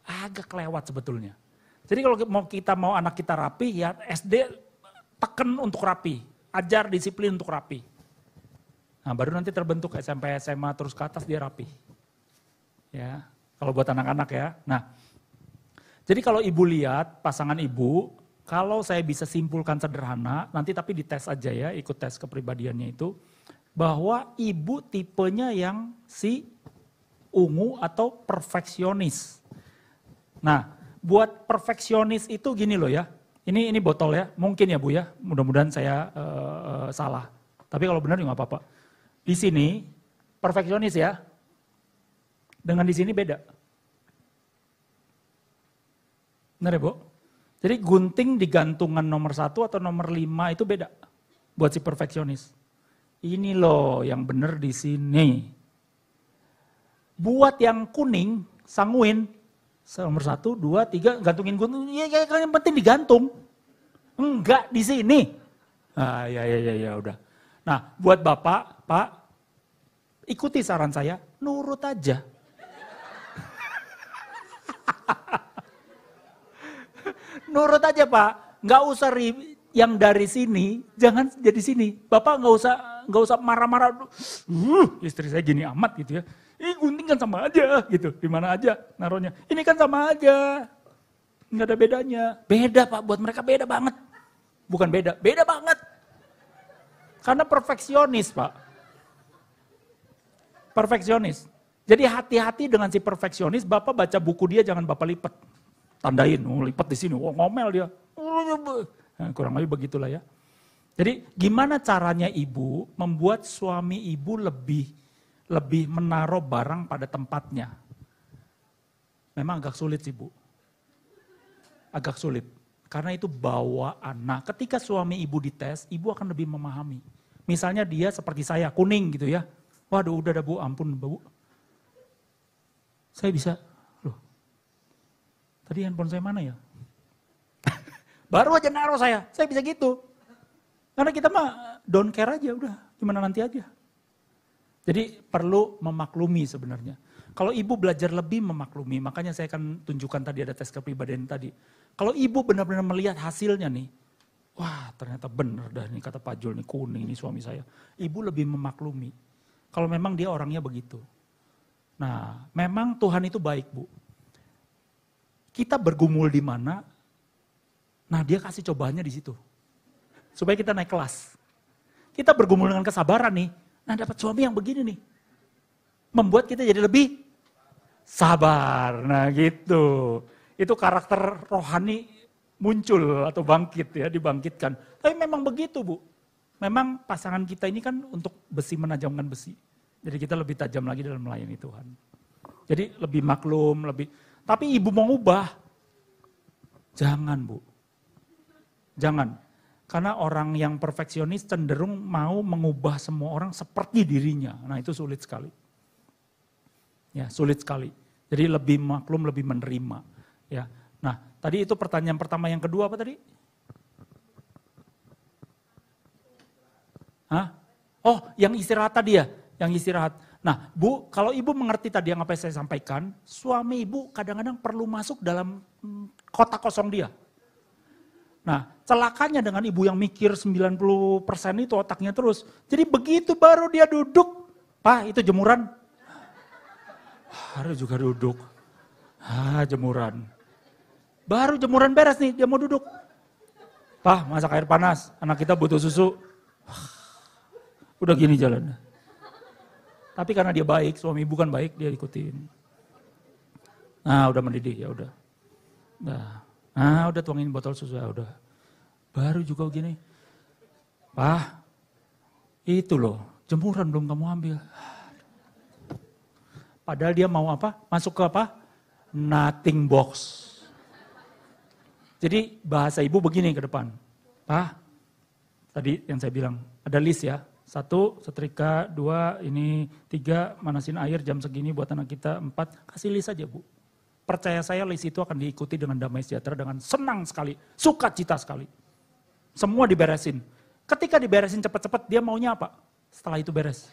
S1: agak kelewat sebetulnya. Jadi kalau kita mau anak kita rapi, ya SD teken untuk rapi, ajar disiplin untuk rapi. Nah baru nanti terbentuk SMP, SMA terus ke atas dia rapi. Ya, kalau buat anak-anak ya. Nah, jadi kalau ibu lihat pasangan ibu, kalau saya bisa simpulkan sederhana, nanti tapi dites aja ya, ikut tes kepribadiannya itu, bahwa ibu tipenya yang si ungu atau perfeksionis. Nah, buat perfeksionis itu gini loh ya, ini botol ya, mungkin ya Bu ya, mudah-mudahan saya salah. Tapi kalau benar ya nggak apa-apa. Di sini perfeksionis ya, dengan di sini beda. Benar ya Bu? Jadi gunting di gantungan nomor 1 atau nomor 5 itu beda buat si perfeksionis. Ini loh yang benar di sini. Buat yang kuning, sanguin, nomor 1, 2, 3, gantungin gunting, ya yang penting digantung. Enggak di sini. Ah, ya udah. Nah buat Bapak, Pak, ikuti saran saya, nurut aja. Nurut aja Pak, nggak usah yang dari sini, jangan jadi sini. Bapak nggak usah marah-marah. Istri saya gini amat gitu ya. Ini gunting kan sama aja gitu, di mana aja naruhnya. Ini kan sama aja, nggak ada bedanya. Beda Pak, buat mereka beda banget. Bukan beda banget. Karena perfeksionis Pak. Perfeksionis. Jadi hati-hati dengan si perfeksionis, Bapak baca buku dia jangan Bapak lipat. Tandain, lipat di sini, ngomel dia. Nah, kurang lebih begitulah ya. Jadi gimana caranya ibu membuat suami ibu lebih menaruh barang pada tempatnya. Memang agak sulit sih Bu. Agak sulit. Karena itu bawaan. Nah ketika suami ibu dites, ibu akan lebih memahami. Misalnya dia seperti saya, kuning gitu ya. Waduh udah Bu, ampun Bu. Saya bisa, loh. Tadi handphone saya mana ya? Baru aja naruh saya bisa gitu. Karena kita mah don't care aja udah, gimana nanti aja. Jadi perlu memaklumi sebenarnya. Kalau ibu belajar lebih memaklumi, makanya saya akan tunjukkan tadi ada tes kepribadian tadi. Kalau ibu benar-benar melihat hasilnya nih, wah ternyata benar dah nih kata Pak Jul nih kuning nih suami saya. Ibu lebih memaklumi. Kalau memang dia orangnya begitu. Nah memang Tuhan itu baik Bu. Kita bergumul di mana, nah dia kasih cobaannya di situ. Supaya kita naik kelas. Kita bergumul dengan kesabaran nih, nah dapat suami yang begini nih. Membuat kita jadi lebih sabar. Nah gitu. Itu karakter rohani muncul atau bangkit ya, dibangkitkan. Tapi memang begitu Bu. Memang pasangan kita ini kan untuk besi menajamkan besi. Jadi kita lebih tajam lagi dalam melayani Tuhan. Jadi lebih maklum, lebih. Tapi ibu mau ubah. Jangan Bu. Jangan. Karena orang yang perfeksionis cenderung mau mengubah semua orang seperti dirinya. Nah itu sulit sekali. Ya sulit sekali. Jadi lebih maklum, lebih menerima. Ya. Nah tadi itu pertanyaan pertama, yang kedua apa tadi? Hah? Oh, yang istirahat tadi ya, yang istirahat. Nah, Bu, kalau Ibu mengerti tadi yang apa yang saya sampaikan, suami Ibu kadang-kadang perlu masuk dalam kotak kosong dia. Nah, celakanya dengan Ibu yang mikir 90% itu otaknya terus. Jadi begitu baru dia duduk, Pak itu jemuran. Harus juga duduk. Jemuran. Baru jemuran beres nih, dia mau duduk. Pak, masak air panas, anak kita butuh susu. Udah gini jalannya. Tapi karena dia baik, suami ibu kan baik, dia ikutin. Nah udah mendidih, ya udah. Udah tuangin botol susu, ya udah. Baru juga begini. Pak, itu loh, jemuran belum kamu ambil. Padahal dia mau apa? Masuk ke apa? Nothing box. Jadi bahasa ibu begini ke depan. Pak, tadi yang saya bilang, ada list ya. 1, setrika, 2, ini 3, manasin air jam segini buat anak kita, 4, kasih list aja Bu. Percaya saya list itu akan diikuti dengan damai sejahtera, dengan senang sekali, sukacita sekali. Semua diberesin. Ketika diberesin cepat-cepat, dia maunya apa? Setelah itu beres.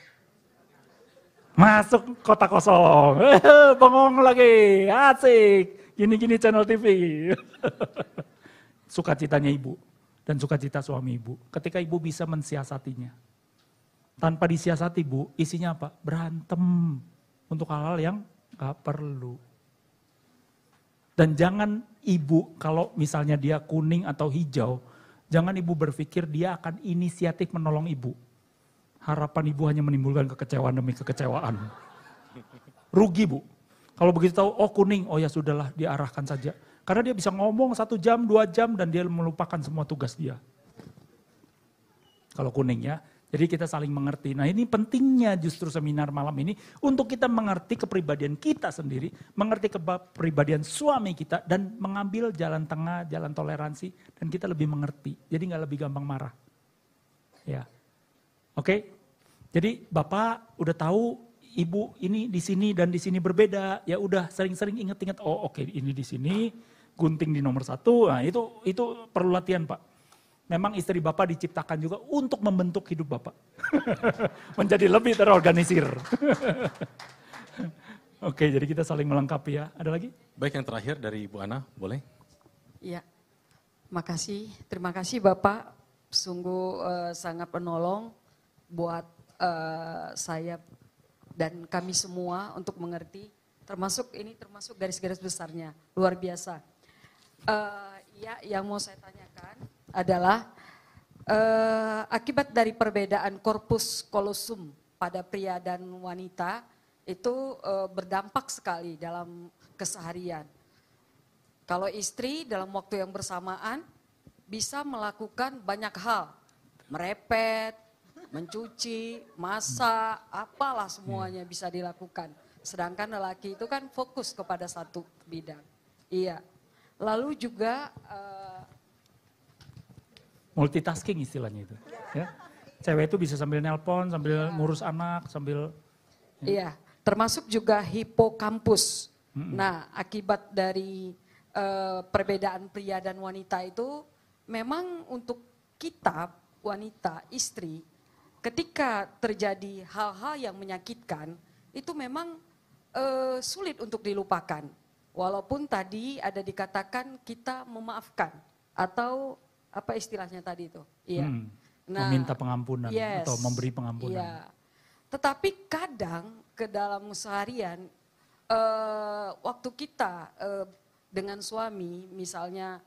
S1: Masuk kotak kosong, bengong lagi, asik, gini-gini channel TV. Sukacitanya ibu dan sukacita suami ibu. Ketika ibu bisa mensiasatinya. Tanpa disiasati Bu, isinya apa? Berantem untuk hal-hal yang gak perlu. Dan jangan ibu, kalau misalnya dia kuning atau hijau, jangan ibu berpikir dia akan inisiatif menolong ibu. Harapan ibu hanya menimbulkan kekecewaan demi kekecewaan. Rugi Bu. Kalau begitu tahu, oh kuning, oh ya sudahlah diarahkan saja. Karena dia bisa ngomong 1 jam, 2 jam dan dia melupakan semua tugas dia. Kalau kuning ya. Jadi kita saling mengerti. Nah ini pentingnya justru seminar malam ini untuk kita mengerti kepribadian kita sendiri, mengerti kepribadian suami kita dan mengambil jalan tengah, jalan toleransi dan kita lebih mengerti. Jadi nggak lebih gampang marah. Ya, oke. Jadi Bapak udah tahu Ibu ini di sini dan di sini berbeda. Ya udah sering-sering inget-inget. Oh oke, ini di sini, gunting di nomor 1. Nah itu perlu latihan Pak. Memang istri Bapak diciptakan juga untuk membentuk hidup Bapak. Menjadi lebih terorganisir. Oke, jadi kita saling melengkapi ya. Ada lagi?
S2: Baik, yang terakhir dari Ibu Ana, boleh?
S6: Iya, makasih. Terima kasih Bapak. Sungguh sangat penolong buat saya dan kami semua untuk mengerti. Termasuk garis-garis besarnya. Luar biasa. Ya, yang mau saya tanyakan adalah akibat dari perbedaan korpus kolosum pada pria dan wanita itu berdampak sekali dalam keseharian. Kalau istri dalam waktu yang bersamaan bisa melakukan banyak hal, merepet, mencuci, masak, apalah semuanya bisa dilakukan. Sedangkan lelaki itu kan fokus kepada satu bidang. Iya. Lalu juga
S1: multitasking istilahnya itu. Ya. Cewek itu bisa sambil nelpon, sambil ngurus anak, sambil...
S6: Iya, termasuk juga hipokampus. Nah, akibat dari perbedaan pria dan wanita itu, memang untuk kita, wanita, istri, ketika terjadi hal-hal yang menyakitkan, itu memang sulit untuk dilupakan. Walaupun tadi ada dikatakan kita memaafkan, atau apa istilahnya tadi itu? Iya. Nah,
S1: meminta pengampunan atau memberi pengampunan.
S6: Iya. Tetapi kadang ke dalam seharian waktu kita dengan suami misalnya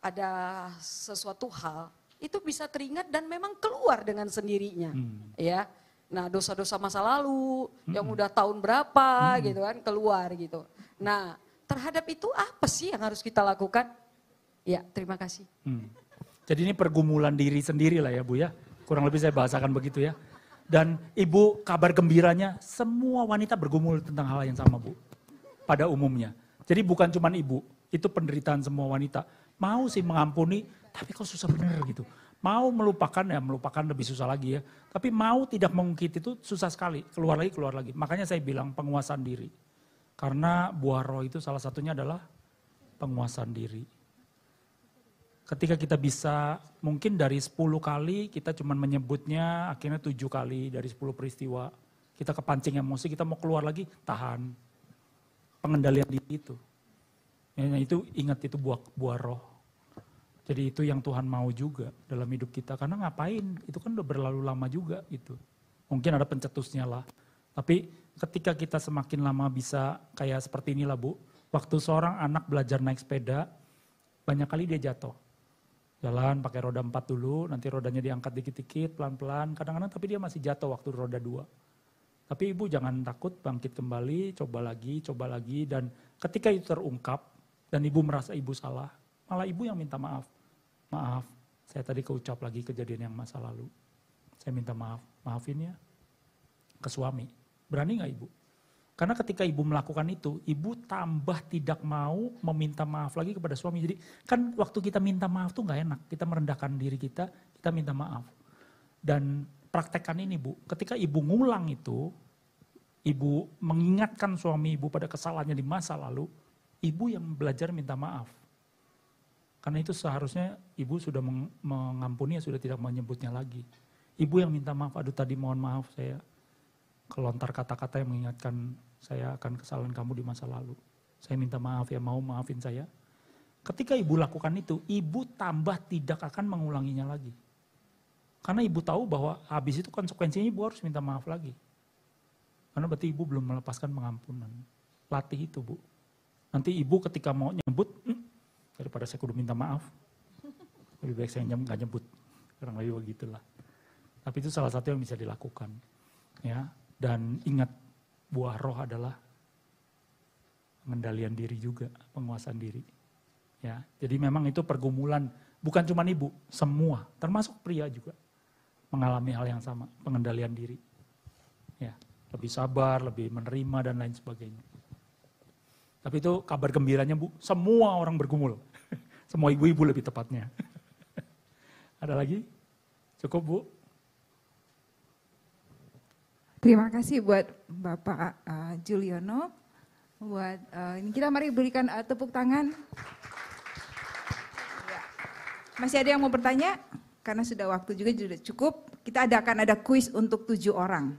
S6: ada sesuatu hal itu bisa teringat dan memang keluar dengan sendirinya, ya. Nah dosa-dosa masa lalu yang udah tahun berapa gitu kan keluar gitu. Nah terhadap itu apa sih yang harus kita lakukan? Ya, terima kasih.
S1: Jadi ini pergumulan diri sendiri lah ya Bu ya. Kurang lebih saya bahasakan begitu ya. Dan Ibu kabar gembiranya semua wanita bergumul tentang hal yang sama Bu. Pada umumnya. Jadi bukan cuma Ibu, itu penderitaan semua wanita. Mau sih mengampuni, tapi kok susah bener gitu. Mau melupakan, ya melupakan lebih susah lagi ya. Tapi mau tidak mengungkit itu susah sekali. Keluar lagi. Makanya saya bilang penguasaan diri. Karena buah roh itu salah satunya adalah penguasaan diri. Ketika kita bisa, mungkin dari 10 kali kita cuma menyebutnya akhirnya 7 kali dari 10 peristiwa. Kita kepancing emosi, kita mau keluar lagi, tahan. Pengendalian diri itu. Ya, itu ingat itu buah roh. Jadi itu yang Tuhan mau juga dalam hidup kita. Karena ngapain, itu kan udah berlalu lama juga gitu. Mungkin ada pencetusnya lah. Tapi ketika kita semakin lama bisa kayak seperti inilah Bu. Waktu seorang anak belajar naik sepeda, banyak kali dia jatuh. Jalan pakai roda 4 dulu, nanti rodanya diangkat dikit-dikit, pelan-pelan. Kadang-kadang tapi dia masih jatuh waktu roda 2. Tapi ibu jangan takut, bangkit kembali, coba lagi. Dan ketika itu terungkap, dan ibu merasa ibu salah, malah ibu yang minta maaf. Maaf, saya tadi keucap lagi kejadian yang masa lalu. Saya minta maaf, maafin ya. Ke suami, berani gak ibu? Karena ketika ibu melakukan itu, ibu tambah tidak mau meminta maaf lagi kepada suami. Jadi kan waktu kita minta maaf tuh gak enak. Kita merendahkan diri kita minta maaf. Dan praktekkan ini Bu, ketika ibu ngulang itu, ibu mengingatkan suami ibu pada kesalahannya di masa lalu, ibu yang belajar minta maaf. Karena itu seharusnya ibu sudah mengampuni, sudah tidak menyebutnya lagi. Ibu yang minta maaf, aduh tadi mohon maaf saya kelontar kata-kata yang mengingatkan saya akan kesalahan kamu di masa lalu. Saya minta maaf ya, mau maafin saya. Ketika ibu lakukan itu, ibu tambah tidak akan mengulanginya lagi. Karena ibu tahu bahwa habis itu konsekuensinya ibu harus minta maaf lagi. Karena berarti ibu belum melepaskan pengampunan. Latih itu Bu. Nanti ibu ketika mau nyebut, daripada saya kudu minta maaf, lebih baik saya nggak nyebut. Kurang lebih begitulah. Tapi itu salah satu yang bisa dilakukan. Ya, dan ingat buah roh adalah pengendalian diri juga, penguasaan diri. Ya, jadi memang itu pergumulan bukan cuma ibu, semua, termasuk pria juga mengalami hal yang sama, pengendalian diri. Ya, lebih sabar, lebih menerima dan lain sebagainya. Tapi itu kabar gembiranya Bu, semua orang bergumul. Semua ibu-ibu lebih tepatnya. Ada lagi? Cukup Bu?
S7: Terima kasih buat Bapak Juliono. Buat ini kita mari berikan tepuk tangan. Ya. Masih ada yang mau bertanya? Karena sudah waktu juga sudah cukup. Kita akan ada kuis untuk 7 orang.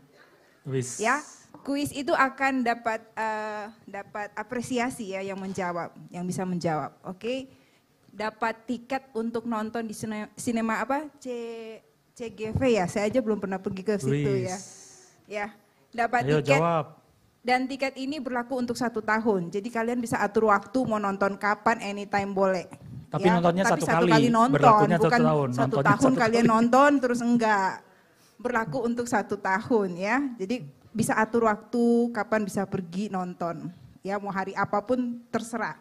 S1: Kuis.
S7: Ya, kuis itu akan dapat apresiasi ya yang menjawab, yang bisa menjawab. Oke. Dapat tiket untuk nonton di sinema apa? CGV ya. Saya aja belum pernah pergi ke situ ya. Ya, dapat
S1: Ayo,
S7: tiket
S1: jawab.
S7: Dan tiket ini berlaku untuk 1 tahun. Jadi kalian bisa atur waktu mau nonton kapan, anytime boleh.
S1: Tapi
S7: ya,
S1: nontonnya
S7: tapi
S1: satu kali,
S7: nonton,
S1: berlakunya
S7: bukan
S1: 1 tahun.
S7: 1 tahun kalian nonton terus enggak. Berlaku untuk 1 tahun ya. Jadi bisa atur waktu kapan bisa pergi nonton. Ya mau hari apapun terserah,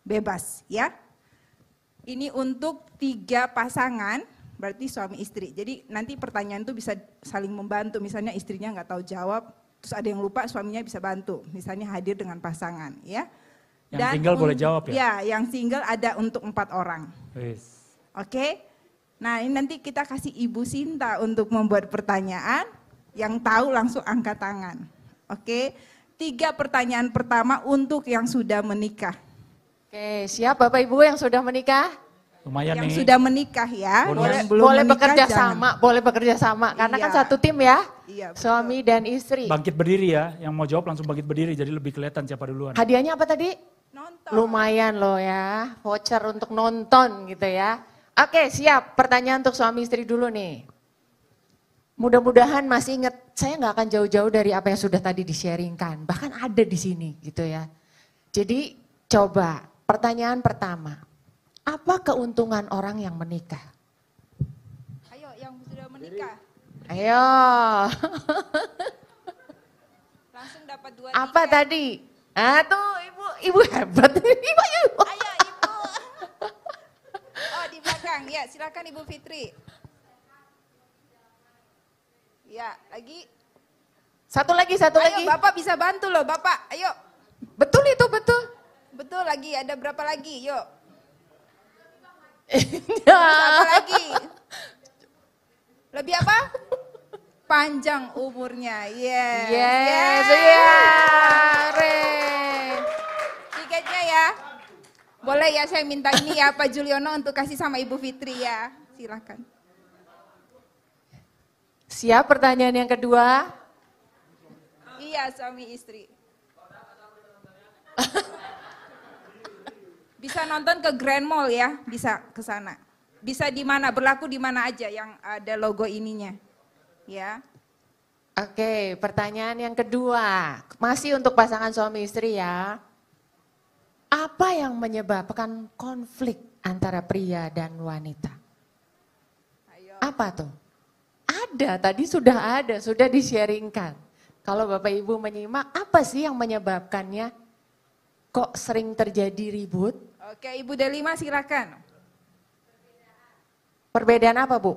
S7: bebas ya. Ini untuk 3 pasangan. Berarti suami istri. Jadi nanti pertanyaan itu bisa saling membantu. Misalnya istrinya nggak tahu jawab, terus ada yang lupa, suaminya bisa bantu. Misalnya hadir dengan pasangan, ya.
S1: Yang single boleh jawab ya?
S7: Ya, yang single ada untuk 4 orang.
S1: Yes.
S7: Oke. Nah ini nanti kita kasih Ibu Sinta untuk membuat pertanyaan. Yang tahu langsung angkat tangan. Oke. 3 pertanyaan pertama untuk yang sudah menikah.
S8: Oke, siap Bapak Ibu yang sudah menikah?
S1: Lumayan
S7: yang
S1: nih.
S7: sudah menikah ya.
S8: Boleh bekerja sama, karena kan satu tim ya,
S7: iya,
S8: suami dan istri.
S1: Bangkit berdiri ya, yang mau jawab langsung bangkit berdiri, jadi lebih kelihatan siapa duluan.
S8: Hadiahnya apa tadi?
S7: Nonton.
S8: Lumayan loh ya, voucher untuk nonton gitu ya. Oke siap, pertanyaan untuk suami istri dulu nih. Mudah-mudahan masih ingat, saya nggak akan jauh-jauh dari apa yang sudah tadi di-sharingkan, bahkan ada di sini gitu ya. Jadi coba, pertanyaan pertama. Apa keuntungan orang yang menikah?
S7: Ayo, yang sudah menikah.
S8: Ayo.
S7: Langsung dapat 2
S8: Apa
S7: tiket.
S8: tadi? Ah tuh ibu hebat. Ibu.
S7: Ayo ibu. belakang. Ya, silakan Ibu Fitri. Ya, lagi.
S8: Satu lagi, satu
S7: Ayo,
S8: lagi.
S7: Bapak bisa bantu loh, Bapak. Ayo.
S8: Betul itu, betul.
S7: Betul lagi, ada berapa lagi? Yuk.
S8: Ya.
S7: Terus apa lagi? Lebih apa? Panjang umurnya. Yes.
S8: Yes, iya. Re.
S7: Tiketnya ya. Boleh ya saya minta ini ya Pak Juliono untuk kasih sama Ibu Fitri ya. Silakan.
S8: Siap pertanyaan yang kedua?
S7: Iya, suami istri. Bisa nonton ke Grand Mall ya, bisa ke sana. Bisa di mana, berlaku di mana aja yang ada logo ininya. Ya.
S8: Oke, pertanyaan yang kedua. Masih untuk pasangan suami istri ya. Apa yang menyebabkan konflik antara pria dan wanita?
S7: Ayo.
S8: Apa tuh? Ada, tadi sudah ada, sudah di-sharingkan. Kalau Bapak Ibu menyimak, apa sih yang menyebabkannya? Kok sering terjadi ribut?
S7: Oke, Ibu Delima silakan.
S8: Perbedaan apa, Bu?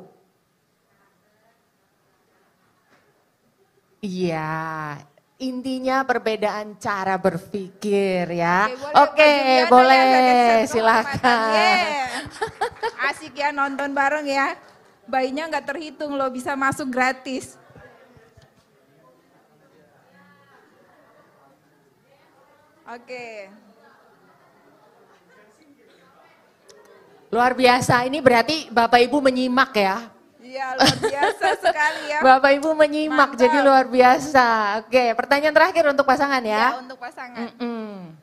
S8: Iya, intinya perbedaan cara berpikir ya. Oke,
S7: boleh, Pak Juliono
S8: boleh,
S7: ya, sebagai kehormatan.
S8: silakan.
S7: Yeah. Asik ya nonton bareng ya. Bayinya nggak terhitung loh, bisa masuk gratis. Oke.
S8: Luar biasa, ini berarti Bapak Ibu menyimak ya.
S7: Iya, luar biasa sekali ya.
S8: Bapak Ibu menyimak,
S7: Mantap.
S8: jadi luar biasa. Oke, pertanyaan terakhir untuk pasangan
S7: Ya,
S8: ya.
S7: untuk pasangan.
S8: Mm-mm.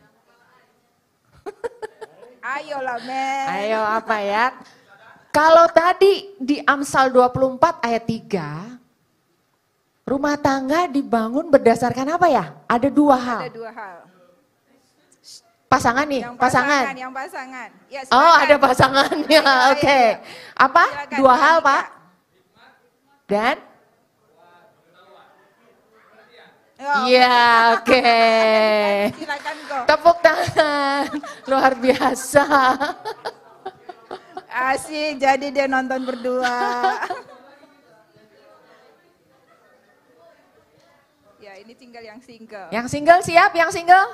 S7: Ayolah, men.
S8: Ayo apa ya? Kalau tadi di Amsal 24 ayat 3, rumah tangga dibangun berdasarkan apa ya? Ada dua hal.
S7: Ada dua hal.
S8: Pasangan nih,
S7: Yang
S8: pasangan.
S7: Yang pasangan. Ya,
S8: Oh,
S7: silakan.
S8: ada pasangannya.
S7: Iya,
S8: Oke.
S7: iya.
S8: Apa?
S7: Silakan,
S8: Dua
S7: Mbak
S8: hal,
S7: Nika.
S8: Pak. Dan? Iya, oke.
S7: Silakan kok.
S8: Tepuk tangan. Luar biasa.
S7: Asik, jadi dia nonton berdua. Ya, ini tinggal yang single.
S8: Yang single siap? Yang single?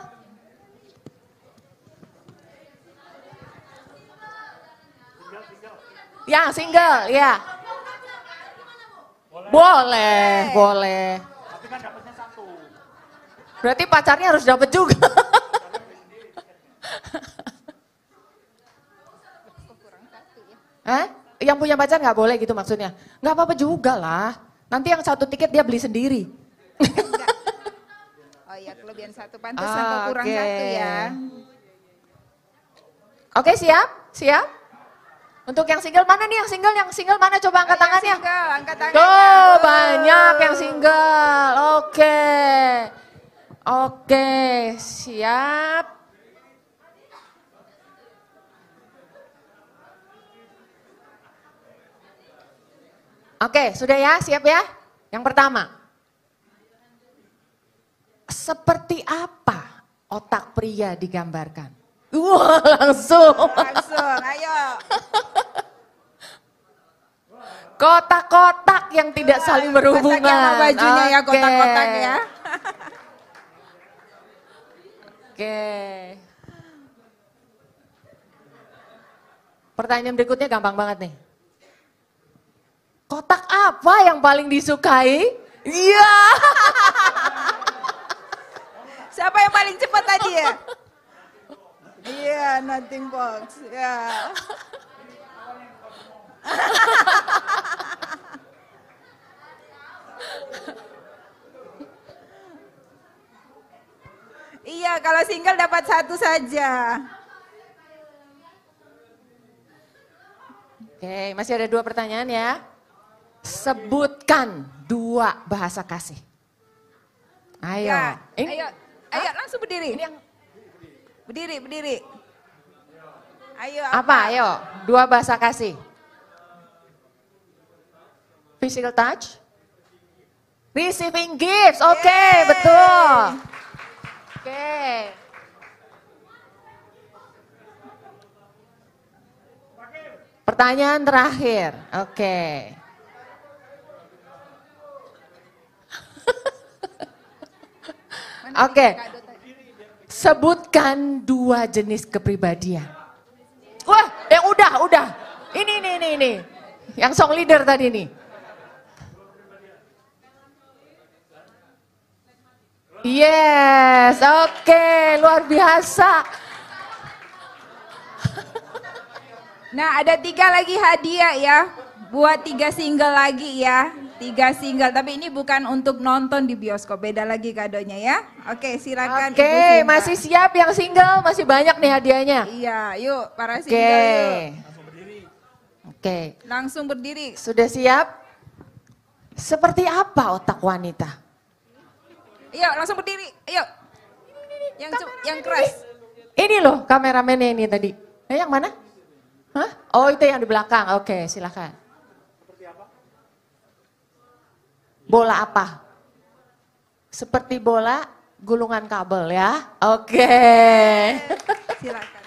S8: Yang single, ya. Boleh, boleh. Berarti pacarnya harus dapat juga. Hah? Yang punya pacar nggak boleh gitu maksudnya? Nggak apa-apa juga lah. Nanti yang satu tiket dia beli sendiri.
S7: Oh iya, kelebihan satu pantesan kok kurang
S8: Oke.
S7: satu ya.
S8: Oke, siap? Siap? Untuk yang single mana nih yang single? Yang single mana? Coba angkat tangannya.
S7: Single, angkat tangannya.
S8: Tuh, banyak yang single. Oke. Oke, siap. Oke, sudah ya? Siap ya? Yang pertama. Seperti apa otak pria digambarkan? Wah, langsung.
S7: Langsung, ayo.
S8: Kotak-kotak yang tidak saling berhubungan.
S7: Kotak sama bajunya ya,
S8: Oke.
S7: kotak-kotak ya.
S8: Oke. Pertanyaan berikutnya gampang banget nih. Kotak apa yang paling disukai? Iya.
S7: Siapa yang paling cepat tadi ya? Iya, nothing box. Ya. Iya, kalau single dapat satu saja.
S8: Oke, masih ada 2 pertanyaan ya. Sebutkan 2 bahasa kasih. Ayo.
S7: Ya,
S8: Ini
S7: ayo langsung berdiri.
S8: ini yang
S7: Berdiri, berdiri. Ayo.
S8: apa? Ayo, 2 bahasa kasih. Physical touch. Receiving gifts. Oke,
S7: Yeay.
S8: betul. Oke. Pertanyaan terakhir. Oke. Oke. Sebutkan 2 jenis kepribadian. Wah, udah. Ini. Yang song leader tadi nih. Yes, oke, luar biasa.
S7: Nah, ada 3 lagi hadiah ya. Buat 3 single lagi ya. 3 single, tapi ini bukan untuk nonton di bioskop. Beda lagi kadonya ya. Oke, silakan Ibu
S8: Oke,
S7: Sinta.
S8: masih siap yang single? Masih banyak nih hadiahnya.
S7: Iya, yuk para single yuk.
S8: Oke.
S7: Langsung berdiri.
S8: Sudah siap? Seperti apa otak wanita?
S7: Yuk, langsung berdiri. Yuk. Yang keras.
S8: Ini loh kameramennya ini tadi. Yang mana? Hah? Oh, itu yang di belakang. Oke, silakan. Bola apa? Seperti bola gulungan kabel ya. Oke.
S7: Silakan.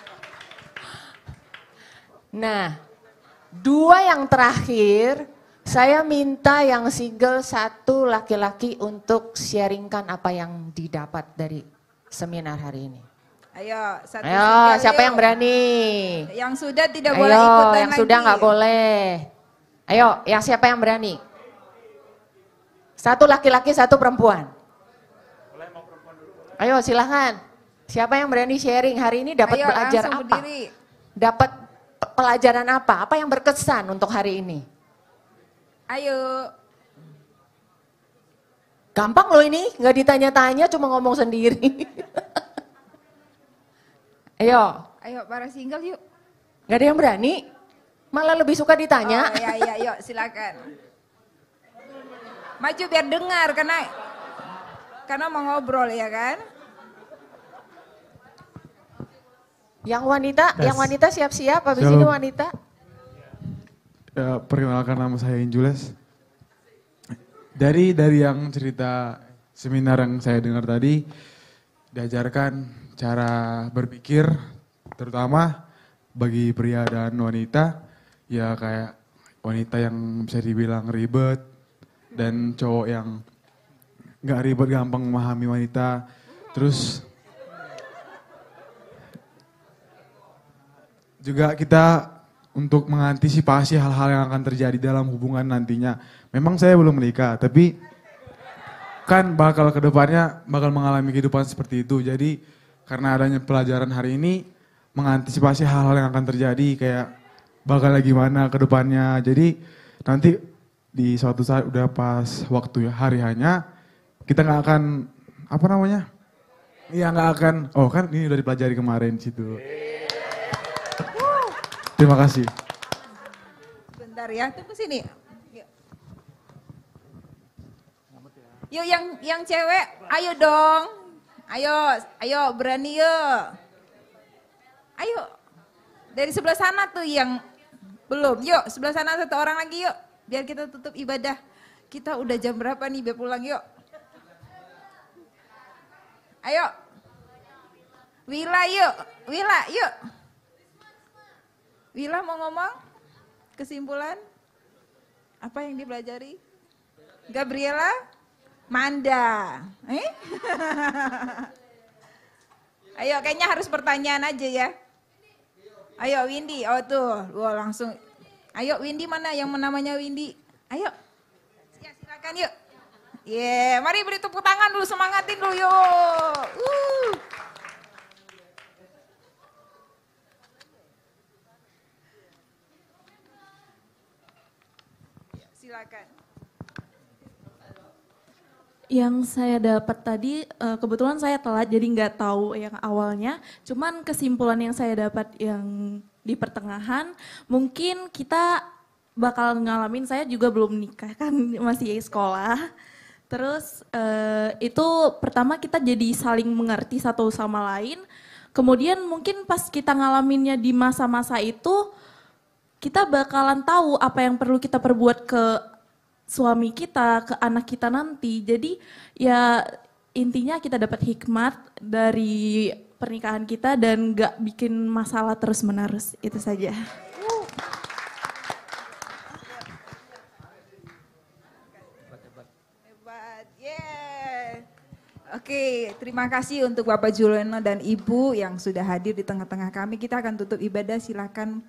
S8: Nah, 2 yang terakhir, saya minta yang single 1 laki-laki untuk sharingkan apa yang didapat dari seminar hari ini.
S7: Ayo, satu
S8: Ayo,
S7: single
S8: siapa
S7: yuk.
S8: yang berani?
S7: Yang sudah tidak
S8: Ayo,
S7: boleh ikutan
S8: yang
S7: lagi.
S8: sudah nggak boleh. Ayo, yang siapa yang berani? 1 laki-laki, 1 perempuan. Ayo, silahkan. Siapa yang berani sharing hari ini dapat
S7: Ayo,
S8: belajar
S7: langsung
S8: apa?
S7: berdiri.
S8: Dapat pelajaran apa? Apa yang berkesan untuk hari ini?
S7: Ayo.
S8: Gampang loh ini, nggak ditanya-tanya, cuma ngomong sendiri. Ayo,
S7: Ayo para single yuk.
S8: nggak ada yang berani? Malah lebih suka ditanya.
S7: Oh, iya, yuk silakan. Maju biar dengar karena mau ngobrol ya kan.
S8: Yang wanita siap-siap, habis ini
S9: Shalom.
S8: wanita.
S9: Ya, perkenalkan nama saya Injules. Dari yang cerita seminar yang saya dengar tadi, diajarkan cara berpikir, terutama bagi pria dan wanita, ya kayak wanita yang bisa dibilang ribet, dan cowok yang nggak ribet gampang memahami wanita. Terus juga kita untuk mengantisipasi hal-hal yang akan terjadi dalam hubungan nantinya. Memang saya belum menikah, tapi kan bakal kedepannya bakal mengalami kehidupan seperti itu. Jadi karena adanya pelajaran hari ini, mengantisipasi hal-hal yang akan terjadi, kayak bakal gimana kedepannya. Jadi nanti di suatu saat udah pas waktu hari hanya, kita nggak akan, apa namanya? Iya nggak akan, oh kan ini udah dipelajari kemarin di situ. Terima kasih.
S7: Bentar ya, tunggu sini. Yuk yang cewek, ayo dong. Ayo berani yuk. Ayo. Dari sebelah sana tuh yang belum. Yuk, sebelah sana 1 orang lagi yuk. Biar kita tutup ibadah. Kita udah jam berapa nih, biar pulang yuk. Ayo. Wila yuk. Wila mau ngomong? Kesimpulan? Apa yang dipelajari? Gabriela? Manda? Ayo, kayaknya harus pertanyaan aja ya. Ayo Windy, oh tuh, wah langsung. Ayo Windy mana yang namanya Windy? Ayo, ya, silakan yuk. Mari beri tepuk tangan dulu, semangatin dulu yuk. Silakan.
S10: Yang saya dapat tadi, kebetulan saya telat jadi nggak tahu yang awalnya. Cuman kesimpulan yang saya dapat yang di pertengahan, mungkin kita bakal ngalamin, saya juga belum nikah kan, masih sekolah. Terus itu pertama kita jadi saling mengerti satu sama lain. Kemudian mungkin pas kita ngalaminnya di masa-masa itu, kita bakalan tahu apa yang perlu kita perbuat ke suami kita, ke anak kita nanti. Jadi ya intinya kita dapat hikmat dari pernikahan kita dan gak bikin masalah terus-menerus. Itu saja.
S7: Oke, terima kasih untuk Bapak Juliono dan Ibu yang sudah hadir di tengah-tengah kami. Kita akan tutup ibadah, silakan